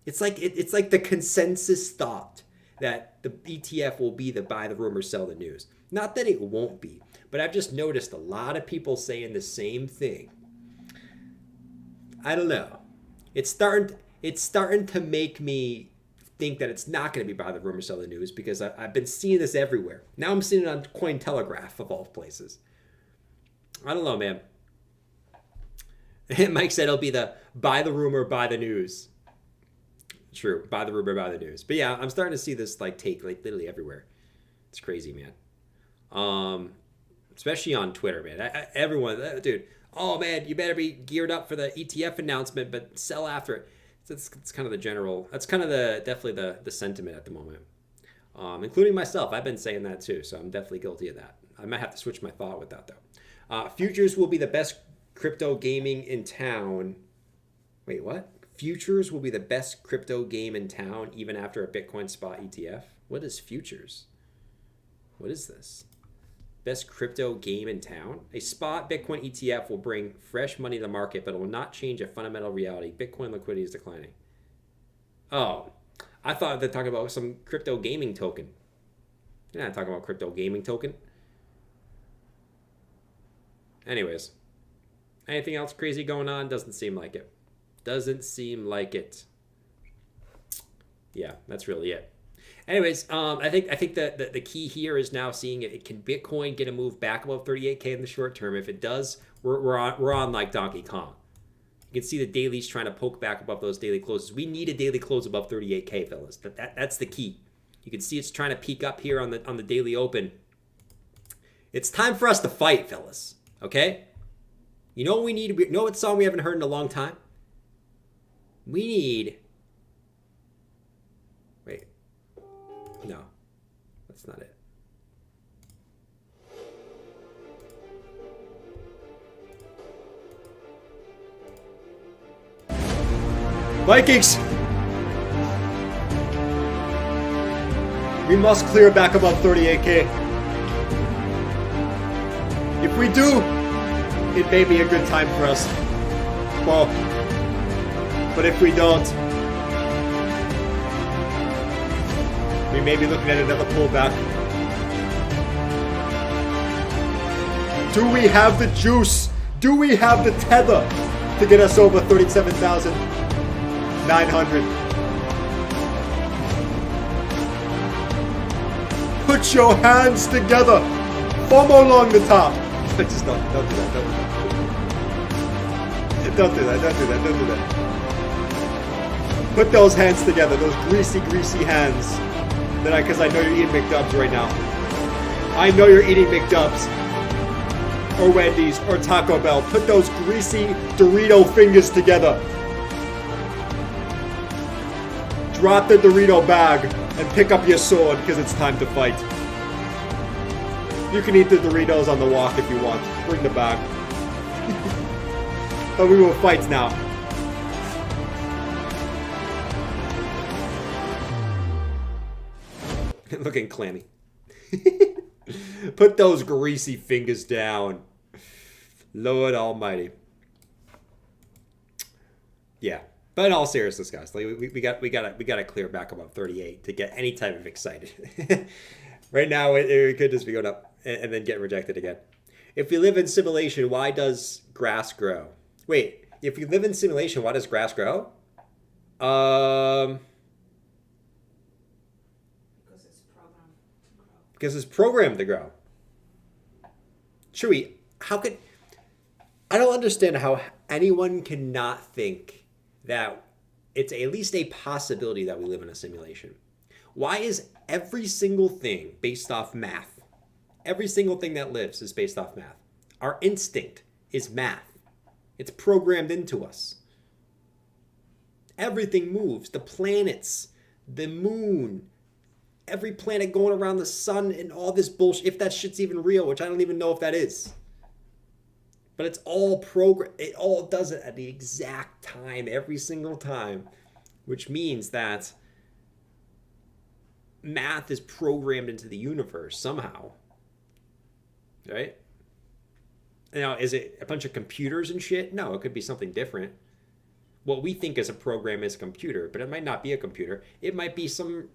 A: It's like the consensus thought that the ETF will be the buy the rumor, sell the news. Not that it won't be, but I've just noticed a lot of people saying the same thing. I don't know. It's starting to make me think that it's not going to be buy the rumor, sell the news, because I've been seeing this everywhere. Now I'm seeing it on Cointelegraph of all places. I don't know, man. Mike said it'll be the buy the rumor, buy the news. True, buy the rumor, buy the news. But yeah, I'm starting to see this take literally everywhere. It's crazy, man. Especially on Twitter, man. Everyone, dude. Oh man, you better be geared up for the ETF announcement, but sell after it. It's kind of the general. That's kind of definitely the sentiment at the moment, including myself. I've been saying that too, so I'm definitely guilty of that. I might have to switch my thought with that though. Futures will be the best crypto gaming in town. Wait, what? Futures will be the best crypto game in town even after a Bitcoin spot ETF? What is futures? What is this? Best crypto game in town? A spot Bitcoin ETF will bring fresh money to the market, but it will not change a fundamental reality. Bitcoin liquidity is declining. Oh, I thought they're talking about some crypto gaming token. They're not talking about crypto gaming token. Anyways, anything else crazy going on? Doesn't seem like it. Doesn't seem like it. Yeah, that's really it. Anyways, I think that the key here is now seeing it. Can Bitcoin get a move back above 38K in the short term? If it does, we're on like Donkey Kong. You can see the dailies trying to poke back above those daily closes. We need a daily close above 38K, fellas. That's the key. You can see it's trying to peak up here on the daily open. It's time for us to fight, fellas. Okay? You know what we need? You know what song we haven't heard in a long time? We need... Wait. No. That's not it. Vikings! We must clear back above 38K. If we do, it may be a good time for us. Well, But if we don't, we may be looking at another pullback. Do we have the juice? Do we have the tether to get us over 37,900? Put your hands together. FOMO along the top. Just don't do that. Don't do that. Don't do that. Don't do that. Put those hands together. Those greasy, greasy hands. Because I know you're eating McDubs right now. I know you're eating McDubs. Or Wendy's. Or Taco Bell. Put those greasy Dorito fingers together. Drop the Dorito bag. And pick up your sword. Because it's time to fight. You can eat the Doritos on the walk if you want. Bring the bag. But we will fight now. Looking clammy. Put those greasy fingers down. Lord Almighty. Yeah. But in all seriousness, guys, like we gotta clear back above 38 to get any type of excited. Right now, it could just be going up and then get rejected again. If we live in simulation, why does grass grow? Wait, if we live in simulation, why does grass grow? Because it's programmed to grow. Because it's programmed to grow. Chewy, I don't understand how anyone cannot think that it's at least a possibility that we live in a simulation. Why is every single thing based off math? Every single thing that lives is based off math. Our instinct is math. It's programmed into us. Everything moves. The planets, the moon, every planet going around the sun and all this bullshit, if that shit's even real, which I don't even know if that is. But it's all programmed. It all does it at the exact time, every single time, which means that math is programmed into the universe somehow. Right? Now, is it a bunch of computers and shit? No, it could be something different. What we think is a program is a computer, but it might not be a computer. It might be some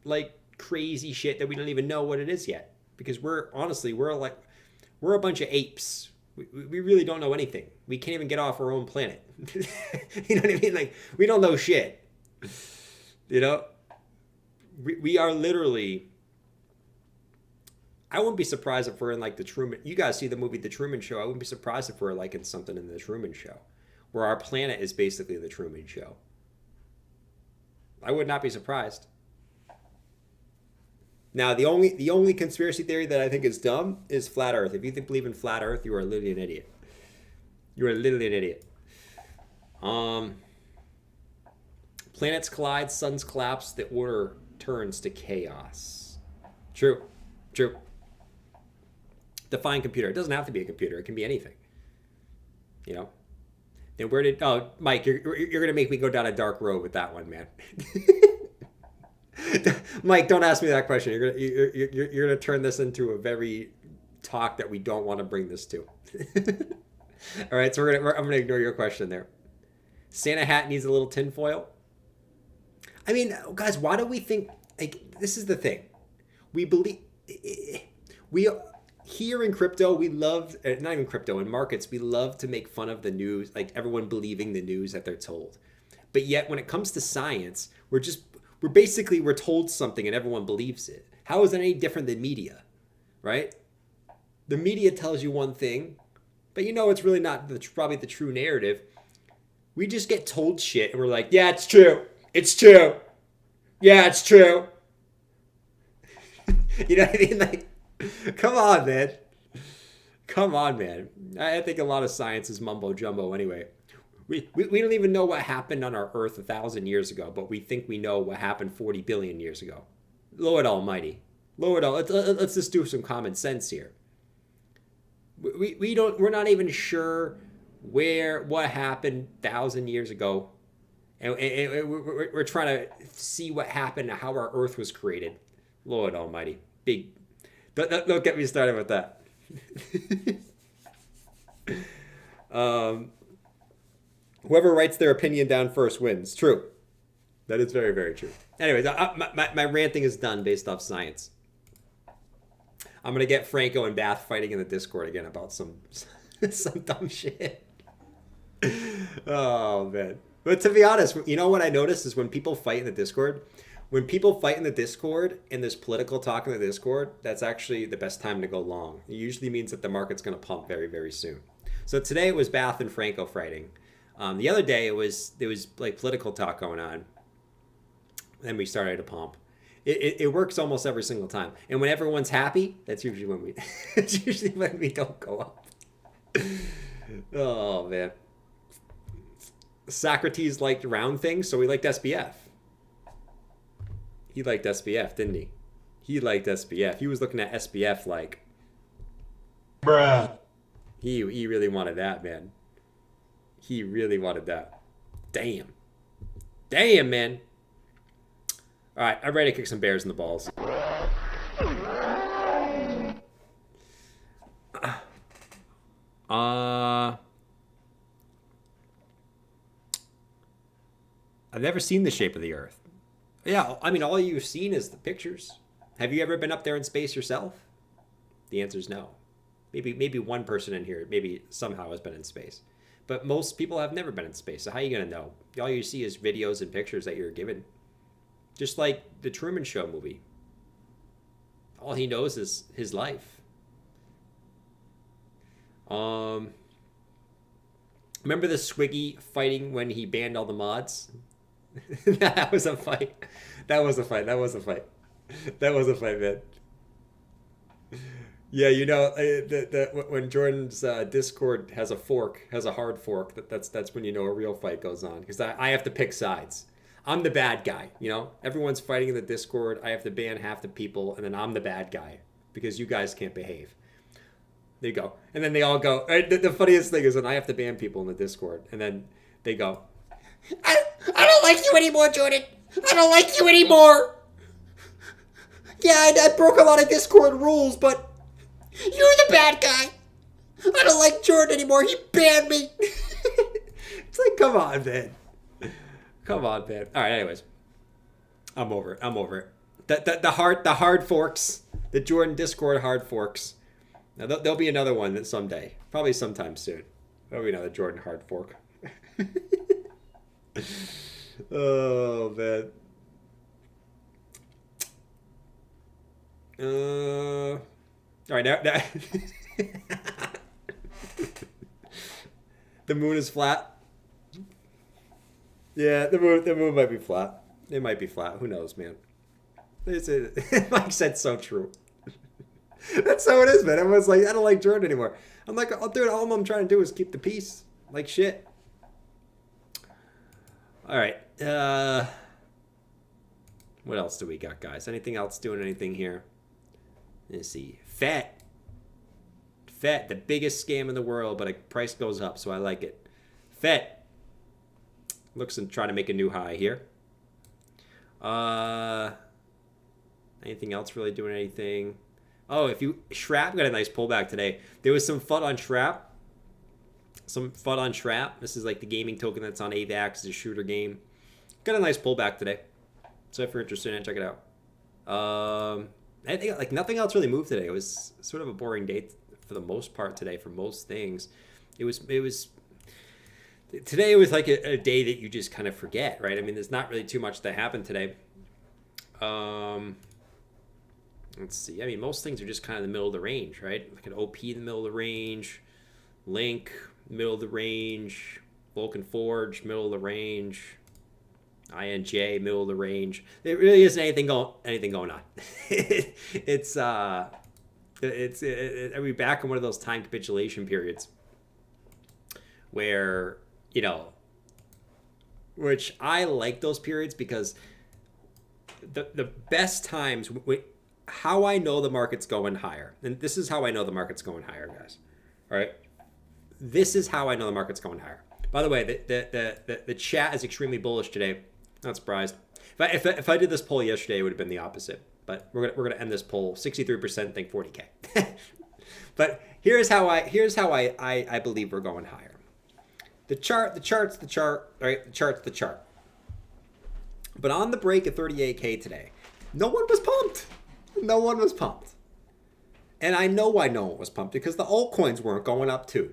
A: like crazy shit that we don't even know what it is yet. Because we're a bunch of apes. We really don't know anything. We can't even get off our own planet. You know what I mean? Like, we don't know shit. You know? We are literally... I wouldn't be surprised if we're in like the Truman... You guys see the movie The Truman Show. I wouldn't be surprised if we're like in something in The Truman Show. Where our planet is basically The Truman Show. I would not be surprised. Now, the only conspiracy theory that I think is dumb is flat Earth. If you believe in flat Earth, you are literally an idiot. You are literally an idiot. Planets collide, suns collapse, the order turns to chaos. True. True. Define computer. It doesn't have to be a computer. It can be anything. You know? Then where did... Oh, Mike, you're going to make me go down a dark road with that one, man. Mike, don't ask me that question. You're gonna turn this into a very talk that we don't want to bring this to. All right, so I'm gonna ignore your question there. Santa hat needs a little tinfoil. I mean, guys, why do we think like this is the thing? We believe we here in crypto, we love not even crypto in markets. We love to make fun of the news, like everyone believing the news that they're told. But yet, when it comes to science, we're told something and everyone believes it. How is that any different than media, right? The media tells you one thing, but you know it's really not probably the true narrative. We just get told shit and we're like, yeah, it's true. It's true. Yeah, it's true. You know what I mean? Like, come on, man. Come on, man. I think a lot of science is mumbo jumbo anyway. We don't even know what happened on our Earth 1,000 years ago, but we think we know what happened 40 billion years ago. Lord Almighty. Let's just do some common sense here. We're not even sure what happened 1,000 years ago. And we're trying to see what happened, how our Earth was created. Lord Almighty. Don't get me started with that. Whoever writes their opinion down first wins. True. That is very, very true. Anyways, my ranting is done based off science. I'm going to get Franco and Bath fighting in the Discord again about some dumb shit. Oh, man. But to be honest, you know what I noticed is when people fight in the Discord, when people fight in the Discord and there's political talk in the Discord, that's actually the best time to go long. It usually means that the market's going to pump very, very soon. So today it was Bath and Franco fighting. The other day there was like political talk going on. Then we started to pump. It works almost every single time. And when everyone's happy, that's usually when we don't go up. Oh man. Socrates liked round things, so he liked SBF. He liked SBF, didn't he? He liked SBF. He was looking at SBF like, bruh. He really wanted that, man. He really wanted that. Damn. Damn, man. All right, I'm ready to kick some bears in the balls. I've never seen the shape of the Earth. Yeah, I mean, all you've seen is the pictures. Have you ever been up there in space yourself? The answer is no. Maybe one person in here maybe somehow has been in space. But most people have never been in space, so how are you going to know? All you see is videos and pictures that you're given. Just like the Truman Show movie. All he knows is his life. Remember the Swiggy fighting when he banned all the mods? That was a fight. That was a fight, man. Yeah, you know, when Jordan's Discord has a hard fork, that's when you know a real fight goes on. Because I have to pick sides. I'm the bad guy, you know? Everyone's fighting in the Discord. I have to ban half the people, and then I'm the bad guy because you guys can't behave. There you go. And then they all go. The funniest thing is when I have to ban people in the Discord, and then they go, I don't like you anymore, Jordan. I don't like you anymore. Yeah, I broke a lot of Discord rules, but you're the bad guy. I don't like Jordan anymore. He banned me. It's like, come on, man. Come on, man. All right, anyways. I'm over it. The hard forks. The Jordan Discord hard forks. Now, there'll be another one that someday. Probably sometime soon. There'll be another Jordan hard fork. Oh, man. All right, now the moon is flat. Yeah, the moon might be flat. It might be flat. Who knows, man? Mike said so true. That's how it is, man. Everyone's like, I don't like Jordan anymore. I'm like, oh, dude, all I'm trying to do is keep the peace. Like shit. All right. What else do we got, guys? Anything else doing anything here? Let's see. FET, the biggest scam in the world, but a price goes up, so I like it. FET looks and trying to make a new high here. Anything else really doing anything? Oh, Shrap got a nice pullback today. There was some FUD on Shrap. This is like the gaming token that's on AVAX. It's a shooter game. Got a nice pullback today. So if you're interested in it, check it out. I think like nothing else really moved today. It was sort of a boring day for the most part today for most things. Today was like a day that you just kind of forget, right? I mean, there's not really too much that happened today. Let's see. I mean, most things are just kind of in the middle of the range, right? Like an OP in the middle of the range, Link, middle of the range, Vulcan Forge, middle of the range, INJ, middle of the range. There really isn't anything going on. Are we back in one of those time capitulation periods where, you know, which I like those periods because the best times, how I know the market's going higher, and this is how I know the market's going higher, guys. All right, this is how I know the market's going higher. By the way, the chat is extremely bullish today. Not surprised. If I did this poll yesterday, it would have been the opposite. But we're gonna end this poll. 63% think 40K. But here's how I believe we're going higher. The chart's the chart, right? The chart's the chart. But on the break of 38K today, no one was pumped. No one was pumped. And I know why no one was pumped, because the altcoins weren't going up too.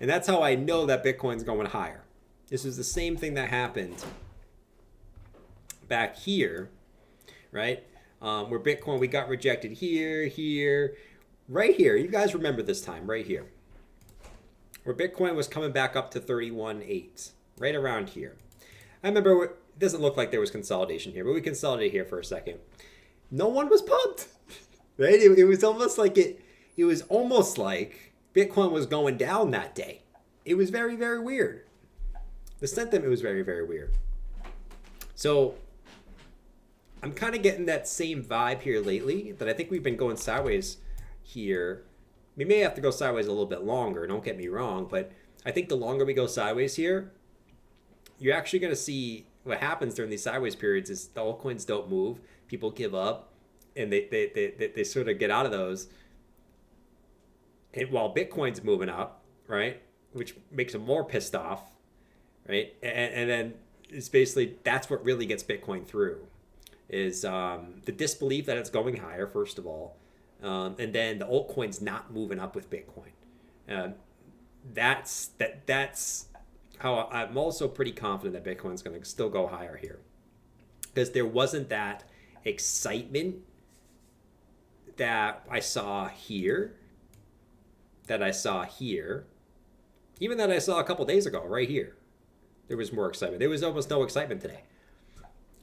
A: And that's how I know that Bitcoin's going higher. This is the same thing that happened back here, right? Where Bitcoin, we got rejected here, right here. You guys remember this time, right here. Where Bitcoin was coming back up to 31.8, right around here. I remember, it doesn't look like there was consolidation here, but we consolidated here for a second. No one was pumped, right? It was almost like it was almost like Bitcoin was going down that day. It was very, very weird. The sentiment was very, very weird. So I'm kind of getting that same vibe here lately, that I think we've been going sideways here. We may have to go sideways a little bit longer, don't get me wrong, but I think the longer we go sideways here, you're actually going to see what happens during these sideways periods is the altcoins don't move, people give up, and they sort of get out of those. And while Bitcoin's moving up, right, which makes them more pissed off, right, and then it's basically, that's what really gets Bitcoin through, is the disbelief that it's going higher, first of all, and then the altcoins not moving up with Bitcoin. That's how I'm also pretty confident that Bitcoin's going to still go higher here, because there wasn't that excitement that I saw here, even that I saw a couple days ago, right here. There was more excitement. There was almost no excitement today,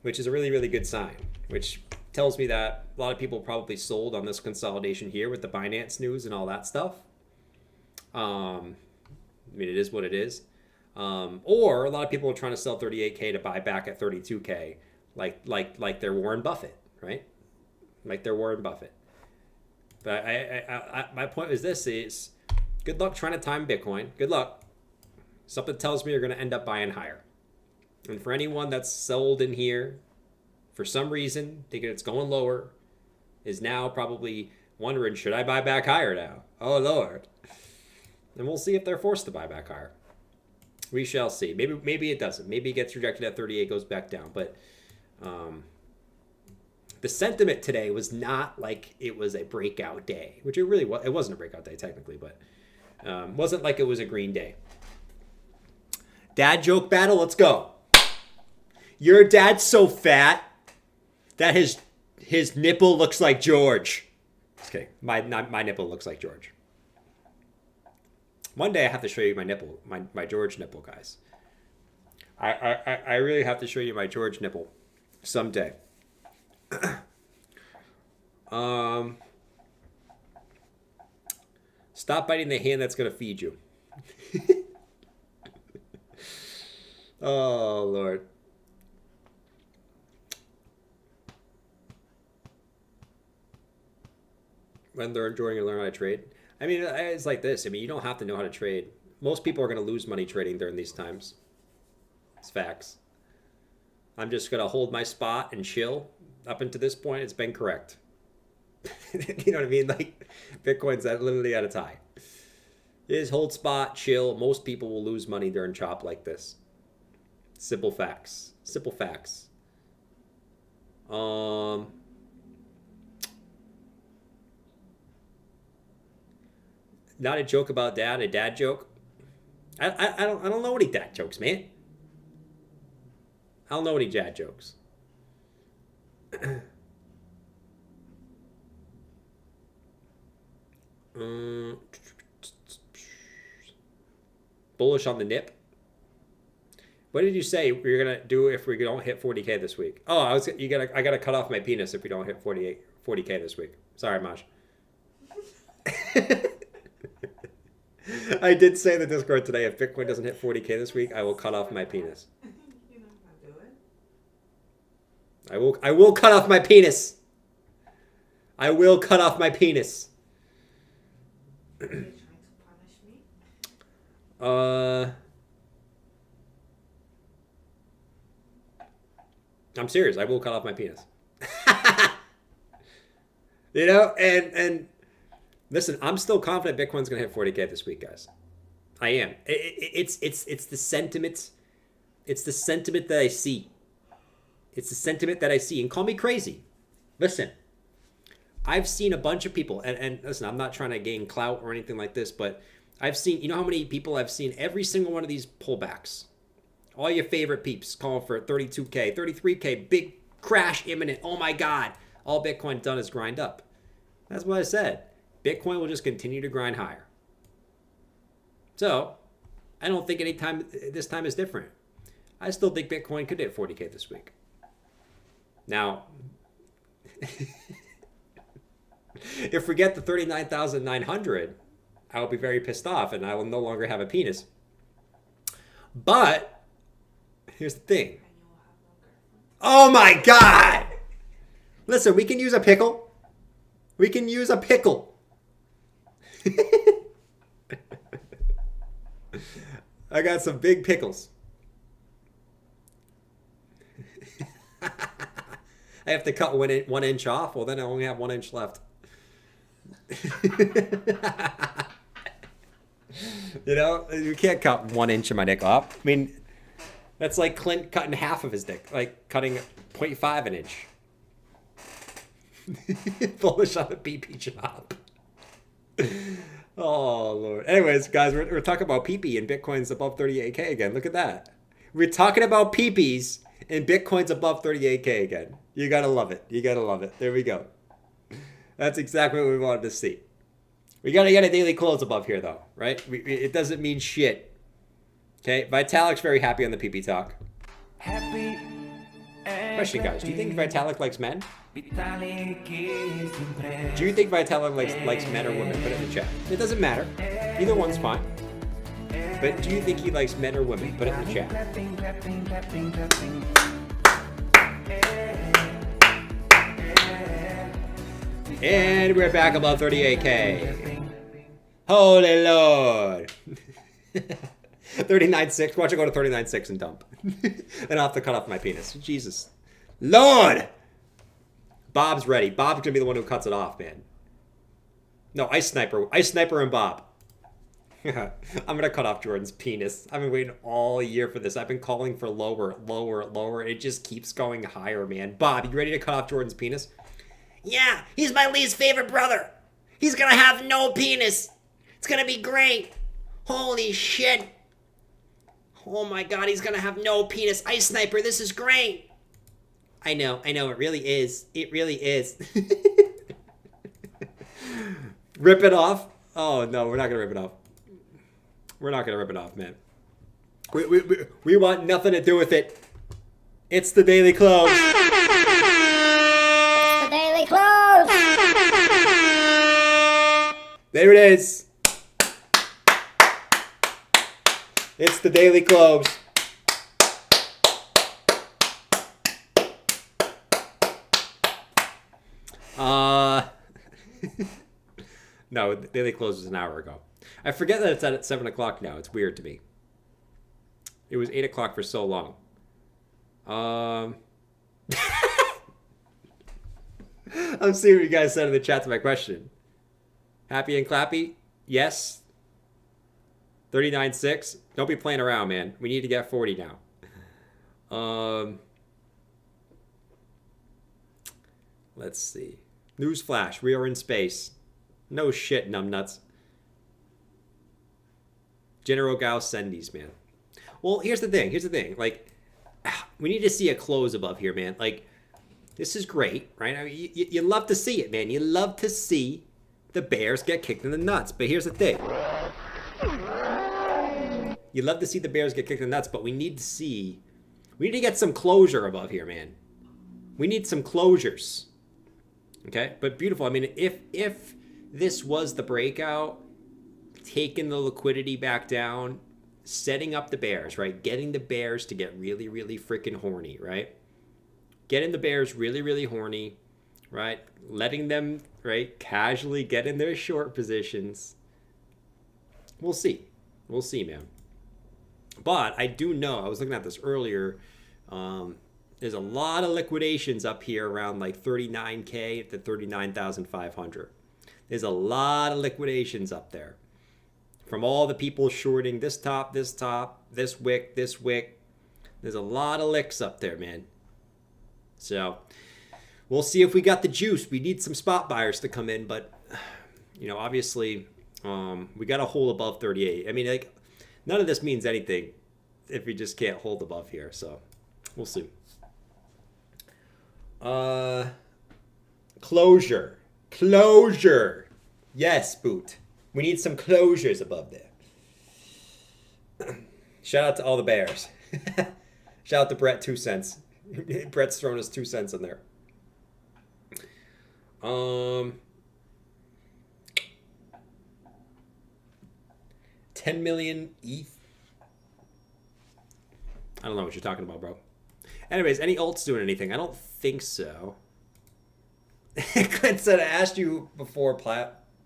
A: which is a really, really good sign, which tells me that a lot of people probably sold on this consolidation here with the Binance news and all that stuff. I mean, it is what it is. Or a lot of people are trying to sell 38K to buy back at 32K, like they're Warren Buffett, right? Like they're Warren Buffett. But my point is this: is good luck trying to time Bitcoin. Good luck. Something tells me you're going to end up buying higher. And for anyone that's sold in here, for some reason, thinking it's going lower, is now probably wondering, should I buy back higher now? Oh, Lord. And we'll see if they're forced to buy back higher. We shall see. Maybe it doesn't. Maybe it gets rejected at 38, goes back down. But the sentiment today was not like it was a breakout day, which it really was. It wasn't a breakout day technically, but wasn't like it was a green day. Dad joke battle, let's go. Your dad's so fat that his nipple looks like George. Just kidding. My nipple looks like George. One day I have to show you my nipple, my George nipple, guys. I really have to show you my George nipple someday. Stop biting the hand that's gonna feed you. Oh, Lord. When they're enjoying and learn how to trade. I mean, it's like this. I mean, you don't have to know how to trade. Most people are going to lose money trading during these times. It's facts. I'm just going to hold my spot and chill. Up until this point, it's been correct. You know what I mean? Like, Bitcoin's literally at its high. It is hold spot, chill. Most people will lose money during chop like this. Simple facts. Simple facts. Not a joke about dad, a dad joke. I don't know any dad jokes, man. I don't know any dad jokes. Bullish on the nip. What did you say you're gonna do if we don't hit 40K this week? Oh, I gotta cut off my penis if we don't hit 40K this week. Sorry, Maj. I did say in the Discord today, if Bitcoin doesn't hit 40K this week, I will cut off my penis.
F: You're not gonna do it.
A: I will cut off my penis. I will cut off my penis.
F: Are you trying to punish me?
A: I'm serious. I will cut off my penis. You know, and listen, I'm still confident Bitcoin's going to hit 40K this week, guys. I am. It's the sentiment. It's the sentiment that I see. It's the sentiment that I see. And call me crazy. Listen, I've seen a bunch of people, and listen, I'm not trying to gain clout or anything like this, but I've seen, you know how many people I've seen every single one of these pullbacks? All your favorite peeps calling for 32K, 33K, big crash imminent. Oh my God. All Bitcoin done is grind up. That's what I said. Bitcoin will just continue to grind higher. So, I don't think this time is different. I still think Bitcoin could hit 40K this week. Now, if we get to 39,900, I will be very pissed off and I will no longer have a penis. But, here's the thing. Oh my God! Listen, we can use a pickle. We can use a pickle. I got some big pickles. I have to cut 1 inch off. Well, then I only have 1 inch left. You know, you can't cut 1 inch of my dick off. I mean, that's like Clint cutting half of his dick, like cutting 0.5 an inch. Bullish on the PP chop. Oh, Lord. Anyways, guys, we're talking about PP and Bitcoin's above 38K again. Look at that. We're talking about PPs and Bitcoin's above 38K again. You got to love it. You got to love it. There we go. That's exactly what we wanted to see. We got to get a daily close above here, though, right? It doesn't mean shit. Okay? Vitalik's very happy on the PP talk. Question, guys. Do you think Vitalik likes men? Do you think Vitalik likes men or women? Put it in the chat. It doesn't matter. Either one's fine. But do you think he likes men or women? Put it in the chat. And we're back above 38K. Holy Lord. 39.6. Watch it go to 39.6 and dump. Then I'll have to cut off my penis. Jesus. Lord! Bob's ready. Bob's going to be the one who cuts it off, man. No, Ice Sniper and Bob. I'm going to cut off Jordan's penis. I've been waiting all year for this. I've been calling for lower, lower, lower. It just keeps going higher, man. Bob, you ready to cut off Jordan's penis?
G: Yeah, he's my least favorite brother. He's gonna have no penis. It's gonna be great. Holy shit. Oh my God, he's gonna have no penis. Ice Sniper, this is great. I know, it really is. It really is.
A: Rip it off? Oh, no, we're not gonna rip it off. We're not gonna rip it off, man. We want nothing to do with it. It's the daily close.
C: The daily close.
A: There it is. It's the daily close. No, the daily close was an hour ago. I forget that it's at 7 o'clock now. It's weird to me. It was 8 o'clock for so long. I'm seeing what you guys said in the chat to my question. Happy and clappy? Yes. 39.6. Don't be playing around, man. We need to get 40 now. Let's see. Newsflash. We are in space. No shit, numbnuts. General Gauss Sendies, man. Well, here's the thing. Like, we need to see a close above here, man. Like, this is great, right? I mean, you love to see it, man. You love to see the Bears get kicked in the nuts. But here's the thing. You love to see the Bears get kicked in the nuts, but we need to get some closure above here, man. We need some closures. Okay? But beautiful. I mean, if this was the breakout, taking the liquidity back down, setting up the Bears, right? Getting the Bears to get really, really freaking horny, right? Getting the Bears really, really horny, right? Letting them, right, casually get in their short positions. We'll see. We'll see, man. But I do know, I was looking at this earlier, there's a lot of liquidations up here around like 39K to 39,500. There's a lot of liquidations up there From all the people shorting this top, this wick, this wick. There's a lot of licks up there, man. So we'll see if we got the juice. We need some spot buyers to come in, but you know, obviously, we got to hold above 38. I mean, like, none of this means anything if we just can't hold above here. So we'll see. Closure. Yes, Boot. We need some closures above there. Shout out to all the bears. Shout out to Brett, 2 cents. Brett's thrown us 2 cents in there. 10 million ETH. I don't know what you're talking about, bro. Anyways, any alts doing anything? I don't think so. Clint said, I asked you before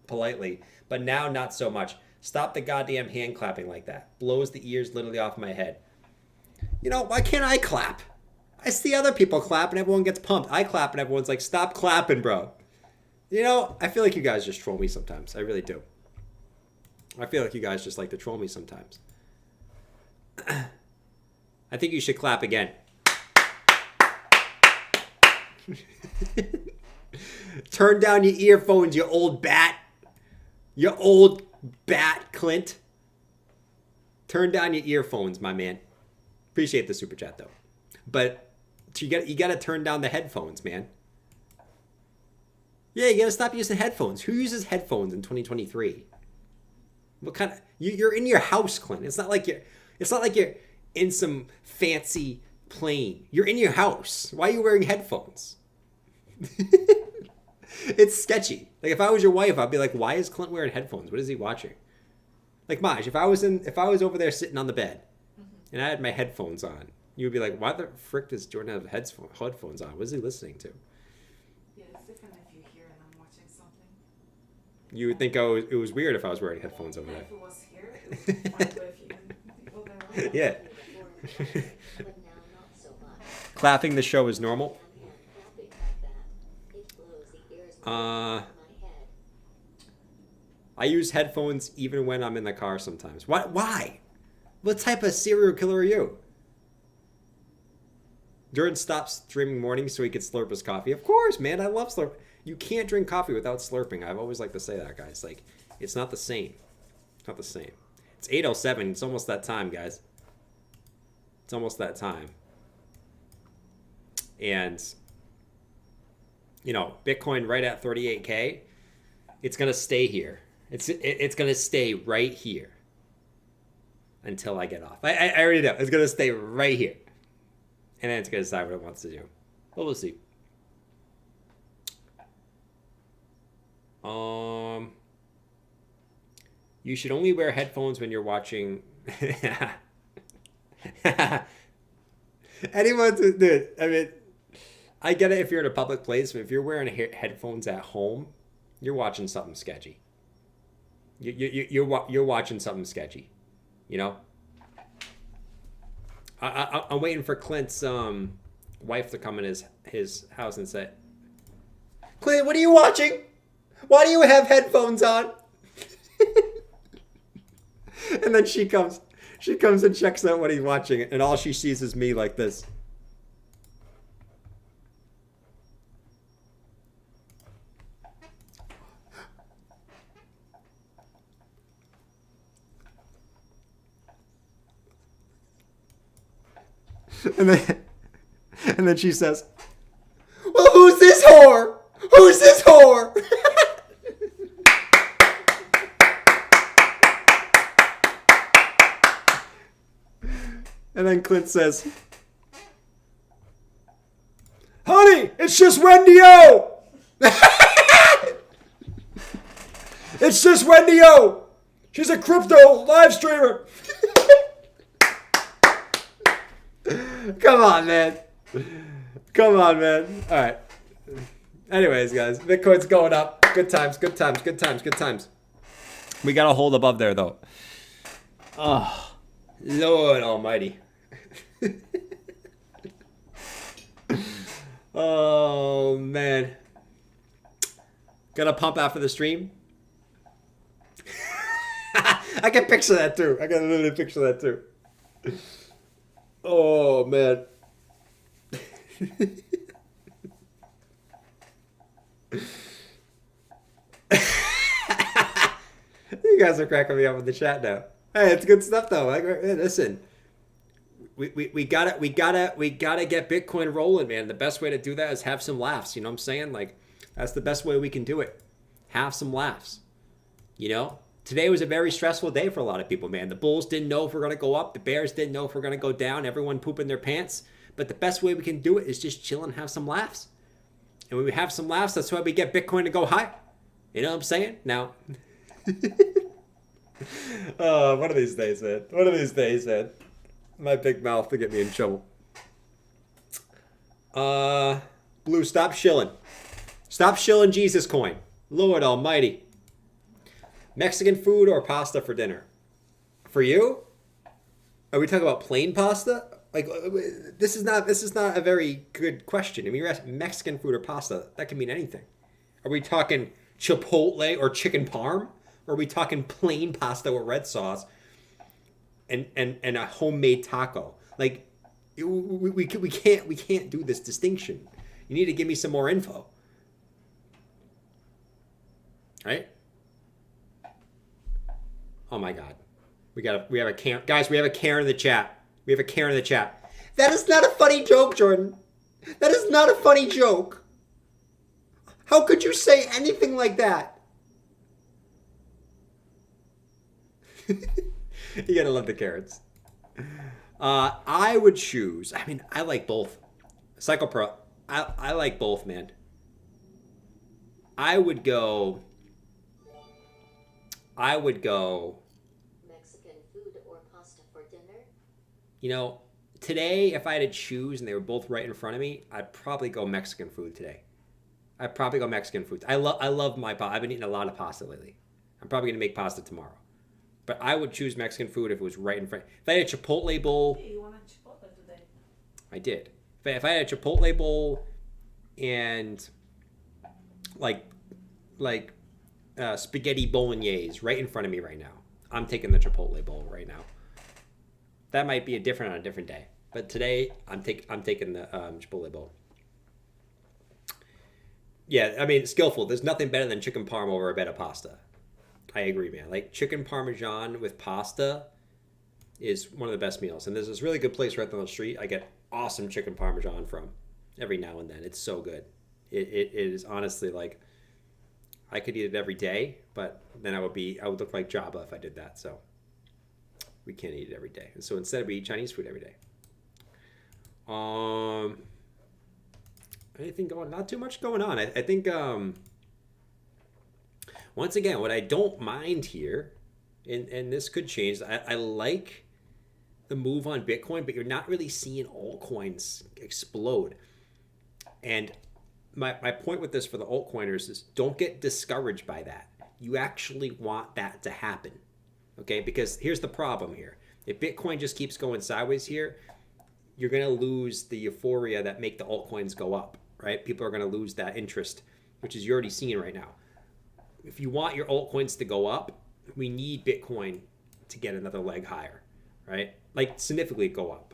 A: politely, but now not so much. Stop the goddamn hand clapping like that. Blows the ears literally off my head. You know, why can't I clap? I see other people clap and everyone gets pumped. I clap and everyone's like, stop clapping, bro. You know, I feel like you guys just troll me sometimes. I really do. I feel like you guys just like to troll me sometimes. I think you should clap again. Turn down your earphones, you old bat. You old bat, Clint. Turn down your earphones, my man. Appreciate the super chat, though. But you got to turn down the headphones, man. Yeah, you got to stop using headphones. Who uses headphones in 2023? What kind of... You're in your house, Clint. It's not like you're in some fancy plane. You're in your house. Why are you wearing headphones? It's sketchy. Like, if I was your wife, I'd be like, why is Clint wearing headphones? What is he watching? Like, Maj, if I was over there sitting on the bed and I had my headphones on, you would be like, why the frick does Jordan have headphones on? What is he listening to?
F: Yeah, it's different if you're here and I'm watching something.
A: You would think it was weird if I was wearing headphones over there.
F: If it was here, it was fine, but if you people there were
A: Yeah. Clapping the show is normal. I use headphones even when I'm in the car sometimes. Why? What type of serial killer are you? Jordan stopped streaming mornings so he could slurp his coffee. Of course, man. I love slurp. You can't drink coffee without slurping. I've always liked to say that, guys. Like, it's not the same. It's not the same. It's 8:07. It's almost that time, guys. It's almost that time. And, you know, Bitcoin right at 38K. It's going to stay here. It's going to stay right here until I get off. I already know. It's going to stay right here. And then it's going to decide what it wants to do. But we'll see. You should only wear headphones when you're watching. Anyone, dude, I mean, I get it if you're in a public place, but if you're wearing headphones at home, you're watching something sketchy. You're watching something sketchy, you know? I'm waiting for Clint's wife to come in his house and say, Clint, what are you watching? Why do you have headphones on? And then she comes and checks out what he's watching, and all she sees is me like this. And then she says, well, who's this whore? Who's this whore? And then Clint says, honey, it's just Wendy O. It's just Wendy O. She's a crypto live streamer. Come on, man. Come on, man. All right. Anyways, guys, Bitcoin's going up. Good times, good times, good times, good times. We got to hold above there, though. Oh, Lord almighty. Oh, man. Gonna pump after the stream? I can picture that too. I can literally picture that too. Oh man. You guys are cracking me up in the chat now. Hey, it's good stuff though. Like, hey, listen, we gotta get Bitcoin rolling, man. The best way to do that is have some laughs. You know what I'm saying? Like, that's the best way we can do it. Have some laughs. You know, today was a very stressful day for a lot of people, man. The bulls didn't know if we're gonna go up. The bears didn't know if we're gonna go down. Everyone pooping their pants. But the best way we can do it is just chill and have some laughs. And when we have some laughs, that's why we get Bitcoin to go high. You know what I'm saying? Now. Oh, one of these days, man. One of these days, man. My big mouth to get me in trouble. Blue, stop shilling. Stop shilling Jesus coin. Lord almighty. Mexican food or pasta for dinner? For you? Are we talking about plain pasta? Like, this is not a very good question. I mean, you're asking Mexican food or pasta. That can mean anything. Are we talking Chipotle or chicken parm? Or are we talking plain pasta with red sauce and a homemade taco? Like, we can't do this distinction. You need to give me some more info. Right? Oh my God. We have a Karen. Guys, we have a Karen in the chat. We have a Karen in the chat. That is not a funny joke, Jordan. That is not a funny joke. How could you say anything like that? You gotta love the carrots. I would choose. I mean, I like both. Cycle Pro. I like both, man. I would go.
H: Mexican food or pasta for dinner?
A: You know, today, if I had to choose and they were both right in front of me, I'd probably go Mexican food today. I'd probably go Mexican food. I love my pasta. I've been eating a lot of pasta lately. I'm probably gonna make pasta tomorrow. But I would choose Mexican food if it was right in front. If I had a Chipotle bowl.
F: Hey, you want a Chipotle today?
A: I did. If I had a Chipotle bowl and like spaghetti bolognese right in front of me right now, I'm taking the Chipotle bowl right now. That might be different on a different day, but today I'm taking the Chipotle bowl. Yeah, I mean, skillful. There's nothing better than chicken parm over a bed of pasta. I agree, man. Like, chicken parmesan with pasta is one of the best meals. And there's this really good place right down the street I get awesome chicken parmesan from every now and then. It's so good. It is honestly like, I could eat it every day, but then I would look like Jabba if I did that. So we can't eat it every day. And so instead we eat Chinese food every day. Anything going? Not too much going on. I think once again, what I don't mind here, and this could change, I like the move on Bitcoin, but you're not really seeing altcoins explode. And my point with this for the altcoiners is don't get discouraged by that. You actually want that to happen, okay? Because here's the problem here. If Bitcoin just keeps going sideways here, you're going to lose the euphoria that make the altcoins go up, right? People are going to lose that interest, which is you're already seeing right now. If you want your altcoins to go up, we need Bitcoin to get another leg higher, right? Like significantly go up.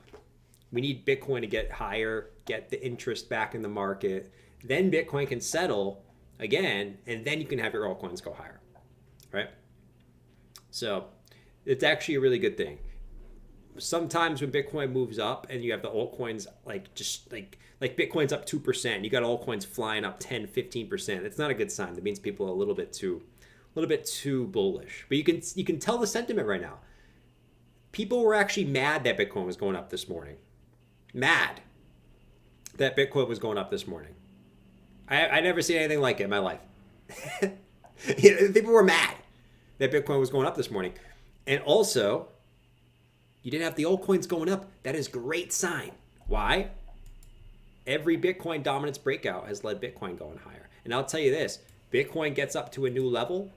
A: We need Bitcoin to get higher, get the interest back in the market. Then Bitcoin can settle again, and then you can have your altcoins go higher, right? So it's actually a really good thing. Sometimes when Bitcoin moves up and you have the altcoins like Bitcoin's up 2%, you got altcoins flying up 10, 15%. It's not a good sign. That means people are a little bit too bullish. But you can tell the sentiment right now. People were actually mad that Bitcoin was going up this morning. Mad that Bitcoin was going up this morning. I never seen anything like it in my life. People were mad that Bitcoin was going up this morning. And also, you didn't have the altcoins going up. That is a great sign. Why? Every Bitcoin dominance breakout has led Bitcoin going higher. And I'll tell you this, Bitcoin gets up to a new level,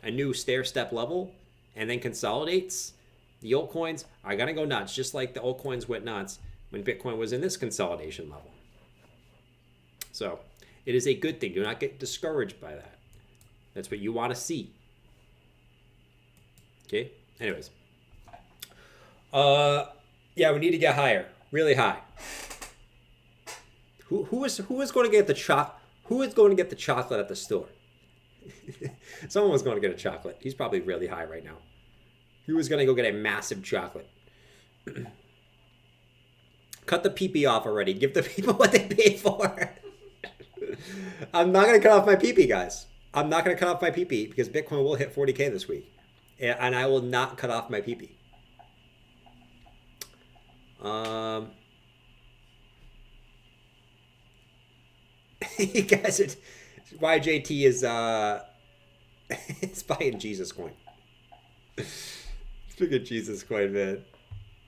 A: a new stair-step level, and then consolidates. The altcoins are going to go nuts, just like the altcoins went nuts when Bitcoin was in this consolidation level. So it is a good thing. Do not get discouraged by that. That's what you want to see. Okay. Anyways. Yeah, we need to get higher, really high. Who is going to get the Who is going to get the chocolate at the store? Someone was going to get a chocolate. He's probably really high right now. Who was going to go get a massive chocolate? Cut the PP off already. Give the people what they paid for. I'm not going to cut off my PP, guys. I'm not going to cut off my PP because Bitcoin will hit 40K this week. And I will not cut off my PP. You guys are... YJT is it's buying Jesus coin. Look at Jesus coin, man.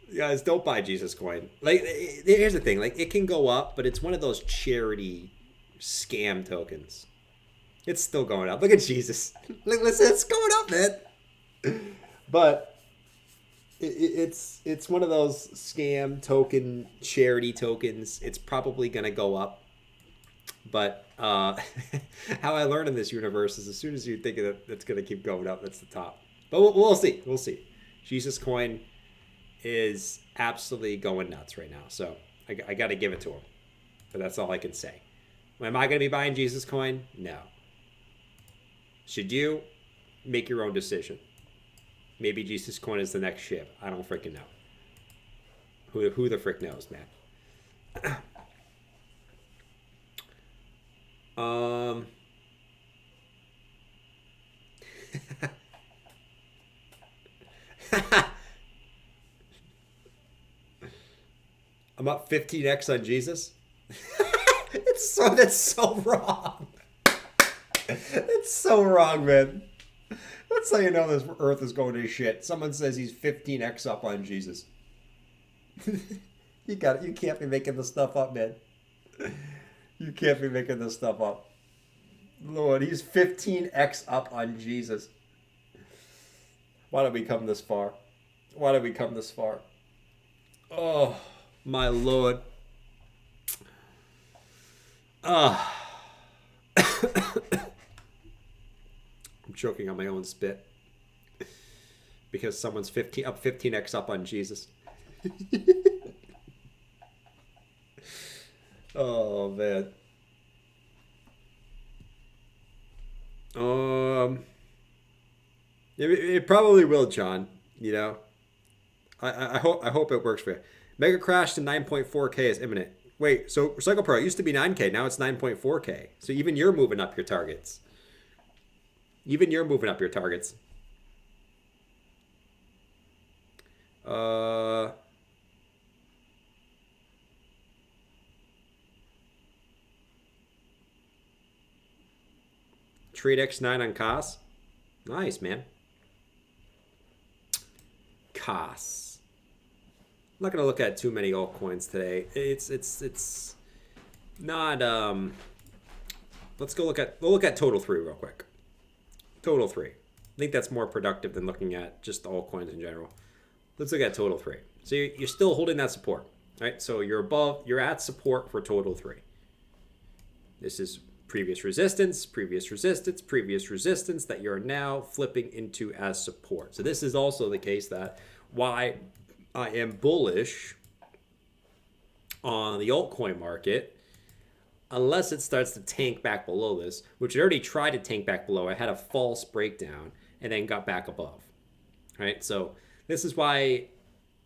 A: You guys, don't buy Jesus coin. Like, here's the thing. Like, it can go up, but it's one of those charity scam tokens. It's still going up. Look at Jesus. Look, listen, it's going up, man. But it's one of those scam token charity tokens. It's probably gonna go up. But how I learned in this universe is as soon as you think that it's going to keep going up, that's the top. But we'll see. We'll see. Jesus coin is absolutely going nuts right now. So I got to give it to him. But that's all I can say. Am I going to be buying Jesus coin? No. Should you? Make your own decision. Maybe Jesus coin is the next ship. I don't freaking know. Who the frick knows, man? I'm up 15x on Jesus. That's so wrong. It's so wrong, man. That's how you know this earth is going to shit. Someone says he's 15x up on Jesus. You can't be making this stuff up, man. You can't be making this stuff up. Lord, he's 15x up on Jesus. Why did we come this far? Why did we come this far? Oh, my Lord. I'm choking on my own spit. Because someone's 15x up on Jesus. Oh, man. It probably will, John. You know, I hope it works for you. Mega crash to 9.4K is imminent. Wait, so Recycle Pro, it used to be 9K, now it's 9.4K. So even you're moving up your targets. Even you're moving up your targets. Trade X9 on COS. Nice, man. COS. I'm not gonna look at too many altcoins today. It's not we'll look at Total 3 real quick. Total 3. I think that's more productive than looking at just the altcoins in general. Let's look at Total 3. So you're still holding that support, right? So you're at support for Total 3. This is previous resistance, previous resistance, previous resistance that you're now flipping into as support. So this is also the case that why I am bullish on the altcoin market, unless it starts to tank back below this, which it already tried to tank back below. I had a false breakdown and then got back above. Right? So this is why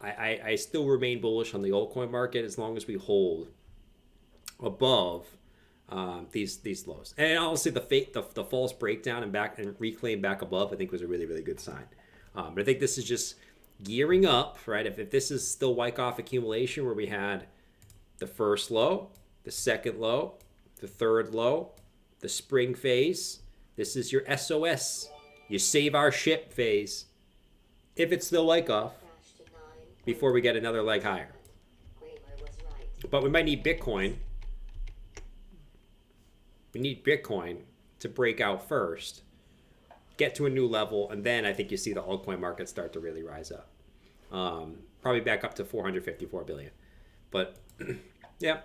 A: I still remain bullish on the altcoin market as long as we hold above these lows. And honestly, the false breakdown and reclaim back above, I think was a really, really good sign. But I think this is just gearing up, right? If this is still Wyckoff accumulation where we had the first low, the second low, the third low, the spring phase, this is your SOS, you save our ship phase. If it's still Wyckoff, before we get another leg higher. But we might need Bitcoin. We need Bitcoin to break out first, get to a new level, and then I think you see the altcoin market start to really rise up. Probably back up to 454 billion. But yeah,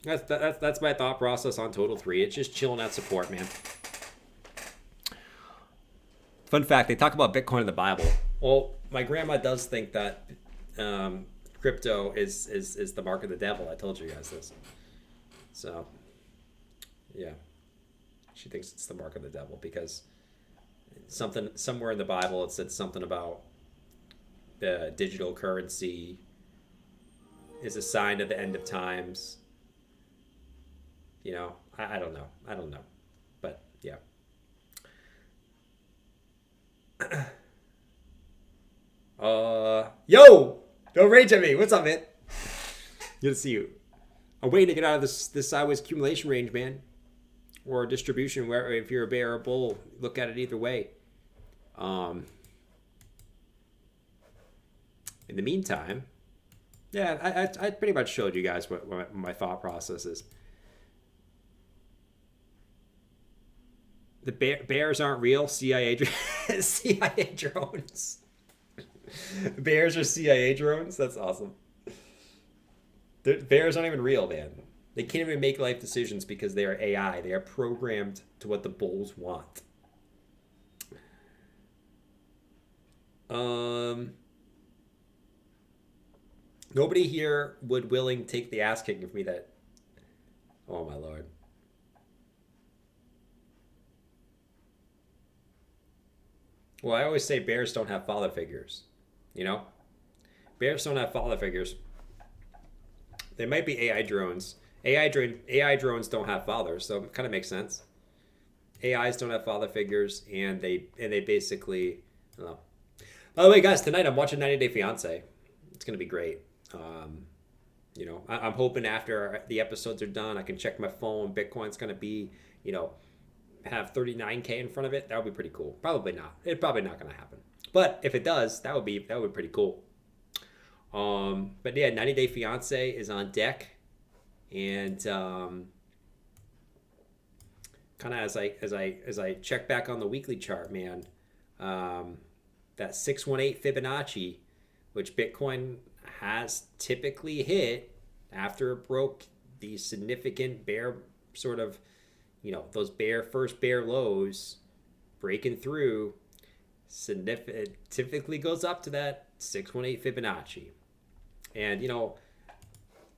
A: that's my thought process on Total 3. It's just chilling at support, man. Fun fact, they talk about Bitcoin in the Bible. Well, my grandma does think that crypto is the mark of the devil. I told you guys this. So, yeah. She thinks it's the mark of the devil because somewhere in the Bible it said something about the digital currency is a sign of the end of times. You know, I don't know. I don't know. But yeah. Yo! Don't rage at me. What's up, man? Good to see you. I'm waiting to get out of this sideways accumulation range, man. Or distribution, where if you're a bear or a bull, look at it either way. In the meantime, yeah, I pretty much showed you guys what my thought process is. The bears aren't real. CIA CIA drones. Bears are CIA drones. That's awesome. The bears aren't even real, man. They can't even make life decisions because they are AI. They are programmed to what the bulls want. Nobody here would willing take the ass kicking of me that. Oh my lord. Well, I always say bears don't have father figures. You know? Bears don't have father figures. They might be AI drones. AI drones don't have fathers, so it kind of makes sense. AIs don't have father figures, and they basically, I don't know. By the way, guys, tonight I'm watching 90 Day Fiance. It's gonna be great. You know, I'm hoping after the episodes are done, I can check my phone. Bitcoin's gonna be, you know, have 39K in front of it. That would be pretty cool. Probably not. It's probably not gonna happen. But if it does, that would be pretty cool. But yeah, 90 Day Fiance is on deck, and kind of as I check back on the weekly chart, man, that 618 Fibonacci, which Bitcoin has typically hit after it broke the significant bear sort of, you know, those first bear lows, breaking through, significant typically goes up to that 618 Fibonacci. And, you know,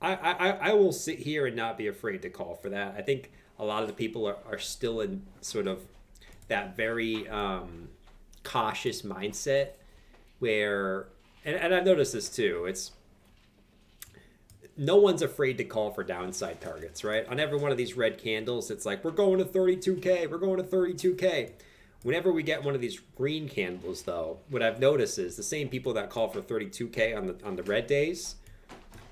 A: I will sit here and not be afraid to call for that. I think a lot of the people are still in sort of that very cautious mindset where, and I've noticed this too, it's no one's afraid to call for downside targets, right? On every one of these red candles, it's like, we're going to 32K, we're going to 32K. Whenever we get one of these green candles, though, what I've noticed is the same people that call for 32K on the red days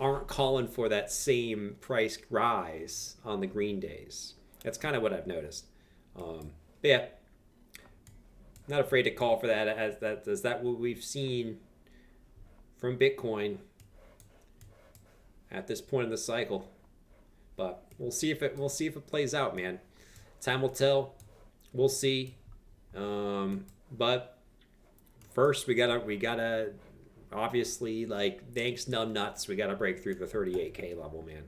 A: aren't calling for that same price rise on the green days. That's kind of what I've noticed. But yeah, not afraid to call for that, as that what we've seen from Bitcoin at this point in the cycle. But we'll see if it plays out, man. Time will tell. We'll see. But first we gotta obviously, like, thanks numbnuts, we gotta break through the 38K level, man.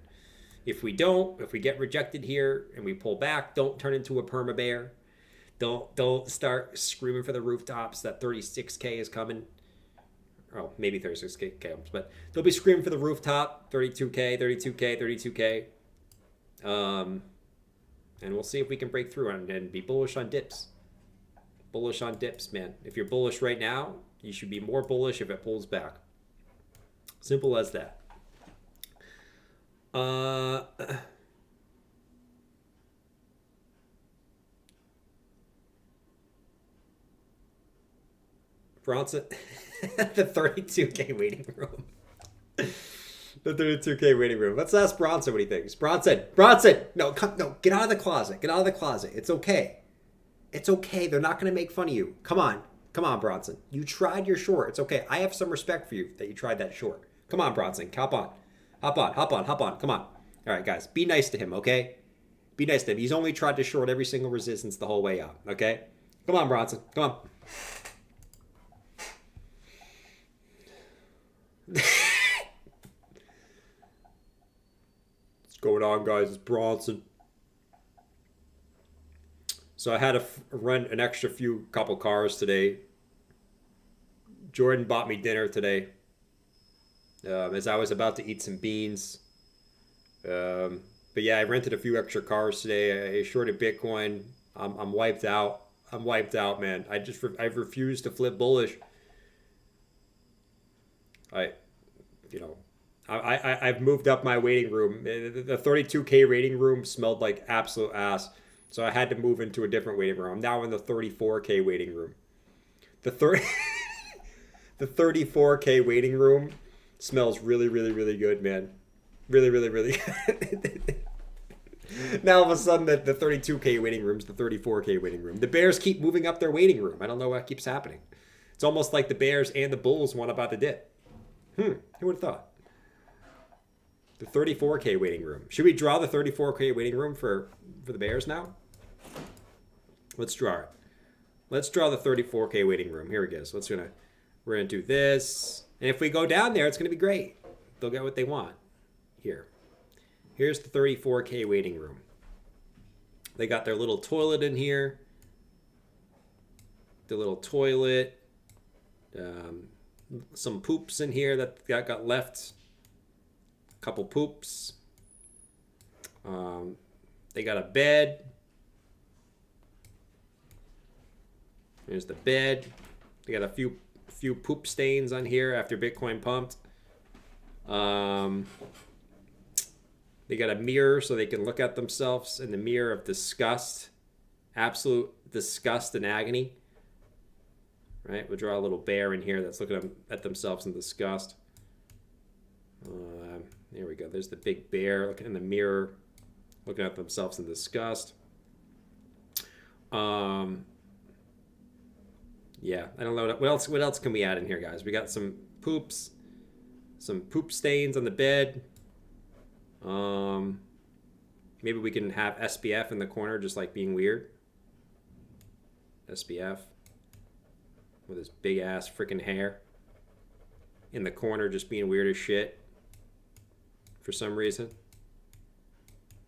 A: If we get rejected here and we pull back, don't turn into a perma bear. Don't start screaming for the rooftops that 36K is coming. Oh, maybe 36K comes, but they'll be screaming for the rooftop, 32K, 32K, 32K. And we'll see if we can break through and be bullish on dips. Bullish on dips, man. If you're bullish right now, you should be more bullish if it pulls back. Simple as that. Bronson, the 32K waiting room. The 32K waiting room. Let's ask Bronson what he thinks. Bronson! No, get out of the closet. Get out of the closet. It's okay. It's okay. They're not going to make fun of you. Come on, Bronson. You tried your short. It's okay. I have some respect for you that you tried that short. Come on, Bronson. Hop on. Come on. All right, guys. Be nice to him, okay? Be nice to him. He's only tried to short every single resistance the whole way up, okay? Come on, Bronson. Come on. What's going on, guys? It's Bronson. So I had to run an extra couple cars today Jordan bought me dinner today. As I was about to eat some beans. But yeah, I rented a few extra cars today. I shorted Bitcoin. I'm wiped out. I'm wiped out, man. I've refused to flip bullish. I've moved up my waiting room. The 32K waiting room smelled like absolute ass. So I had to move into a different waiting room. I'm now in the 34K waiting room. The 34K waiting room smells really, really, really good, man. Really, really, really good. Now all of a sudden the 32K waiting room is the 34K waiting room. The Bears keep moving up their waiting room. I don't know what keeps happening. It's almost like the Bears and the Bulls want about to dip. Who would have thought? The 34K waiting room. Should we draw the 34K waiting room for the Bears now? Let's draw it. Let's draw the 34K waiting room. Here we go. So we're gonna do this. And if we go down there, it's gonna be great. They'll get what they want. Here's the 34K waiting room. They got their little toilet in here. The little toilet. Some poops in here that got left. A couple poops. They got a bed. There's the bed. They got a few poop stains on here after Bitcoin pumped. They got a mirror so they can look at themselves in the mirror of disgust. Absolute disgust and agony. Right? We'll draw a little bear in here that's looking at themselves in disgust. There we go. There's the big bear looking in the mirror, looking at themselves in disgust. Yeah, I don't know what else can we add in here, guys? We got some poops, some poop stains on the bed. Maybe we can have SPF in the corner, just like being weird. SPF with his big ass freaking hair in the corner, just being weird as shit for some reason.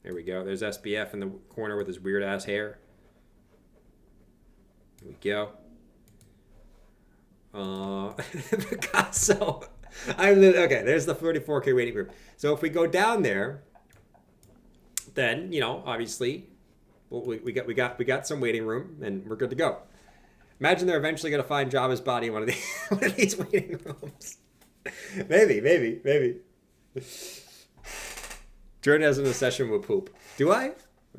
A: There we go. There's SPF in the corner with his weird ass hair. There we go. Picasso. Okay, there's the 34K waiting room. So if we go down there, then, you know, obviously, we got some waiting room and we're good to go. Imagine they're eventually going to find Java's body in one of these waiting rooms. Maybe. Jordan has an obsession with poop. Do I?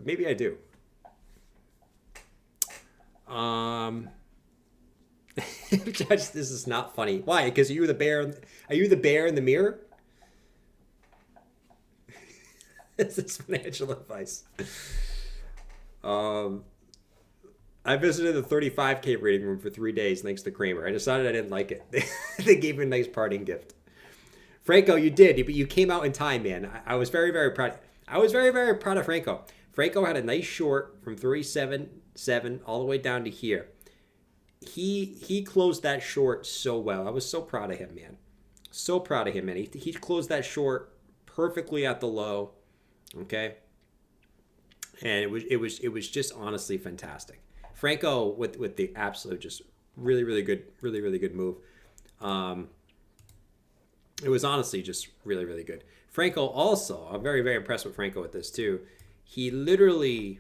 A: Maybe I do. Judge, this is not funny. Why? Because are you the bear in the mirror? This is financial advice. I visited the 35K waiting room for 3 days thanks to Kramer. I decided I didn't like it. They gave me a nice parting gift. Franco, you did, but you came out in time, man. I was very, very proud. I was very, very proud of Franco. Franco had a nice short from 37.7 all the way down to here. He closed that short so well. I was so proud of him, man. So proud of him, man. He closed that short perfectly at the low. Okay. And it was just honestly fantastic. Franco with the absolute just really good move. It was honestly just really good. Franco also, I'm very, very impressed with Franco with this too. He literally,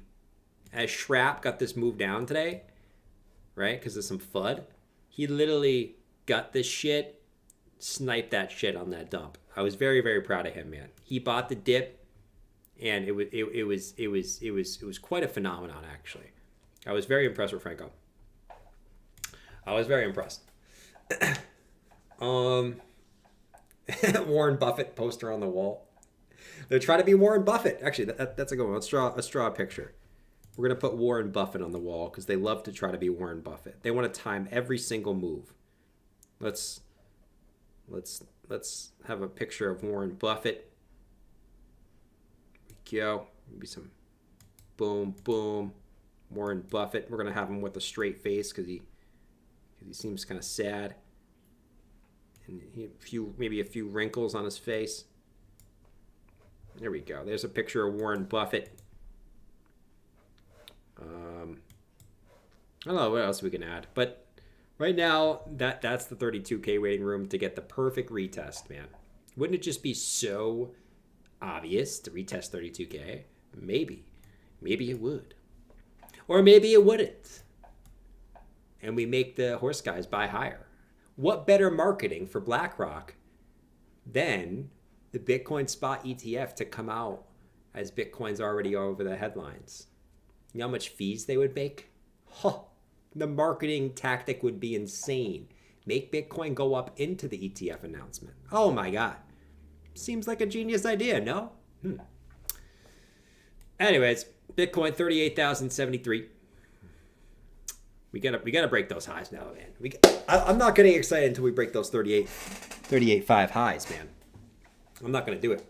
A: as Schrapp got this move down today, right? Because of some FUD. He literally got this shit, sniped that shit on that dump. I was very, very proud of him, man. He bought the dip, and it was quite a phenomenon, actually. I was very impressed with Franco. I was very impressed. Warren Buffett poster on the wall. They're trying to be Warren Buffett. Actually, that's a good one. Let's draw a picture. We're going to put Warren Buffett on the wall because they love to try to be Warren Buffett. They want to time every single move. Let's have a picture of Warren Buffett. There we go. Maybe some boom. Warren Buffett. We're going to have him with a straight face because he seems kind of sad. And maybe a few wrinkles on his face. There we go. There's a picture of Warren Buffett. I don't know what else we can add, but Right now, that's the 32K waiting room to get the perfect retest, man. Wouldn't it just be so obvious to retest 32K? Maybe. Maybe it would. Or maybe it wouldn't. And we make the horse guys buy higher. What better marketing for BlackRock than the Bitcoin spot ETF to come out as Bitcoin's already over the headlines? You know how much fees they would make? Huh. The marketing tactic would be insane. Make Bitcoin go up into the ETF announcement. Oh my God. Seems like a genius idea, no? Anyways, Bitcoin 38,073. We gotta break those highs now, man. I'm not getting excited until we break those 38.5 highs, man. I'm not gonna do it.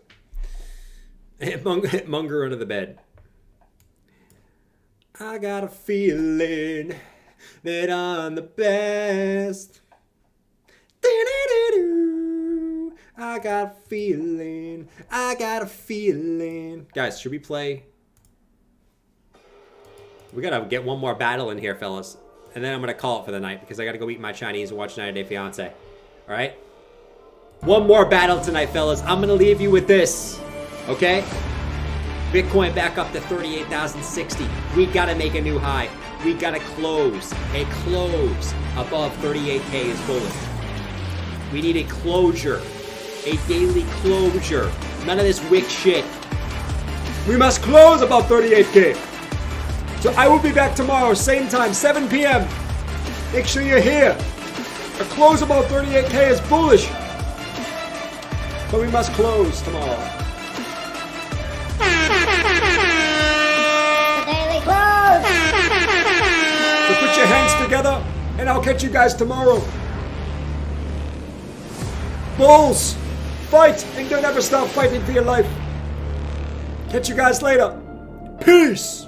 A: Munger under the bed. I got a feeling that I'm the best. I got a feeling. I got a feeling. Guys, should we play? We gotta get one more battle in here, fellas. And then I'm gonna call it for the night because I gotta go eat my Chinese and watch 90 Day Fiance. Alright? One more battle tonight, fellas. I'm gonna leave you with this. Okay? Bitcoin back up to 38,060. We gotta make a new high. We gotta close. A close above 38K is bullish. We need a closure. A daily closure. None of this wick shit. We must close above 38K. So I will be back tomorrow, same time, 7 p.m. Make sure you're here. A close above 38K is bullish. But we must close tomorrow.
C: Daily close!
A: So put your hands together, and I'll catch you guys tomorrow. Bulls, fight, and don't ever stop fighting for your life. Catch you guys later. Peace!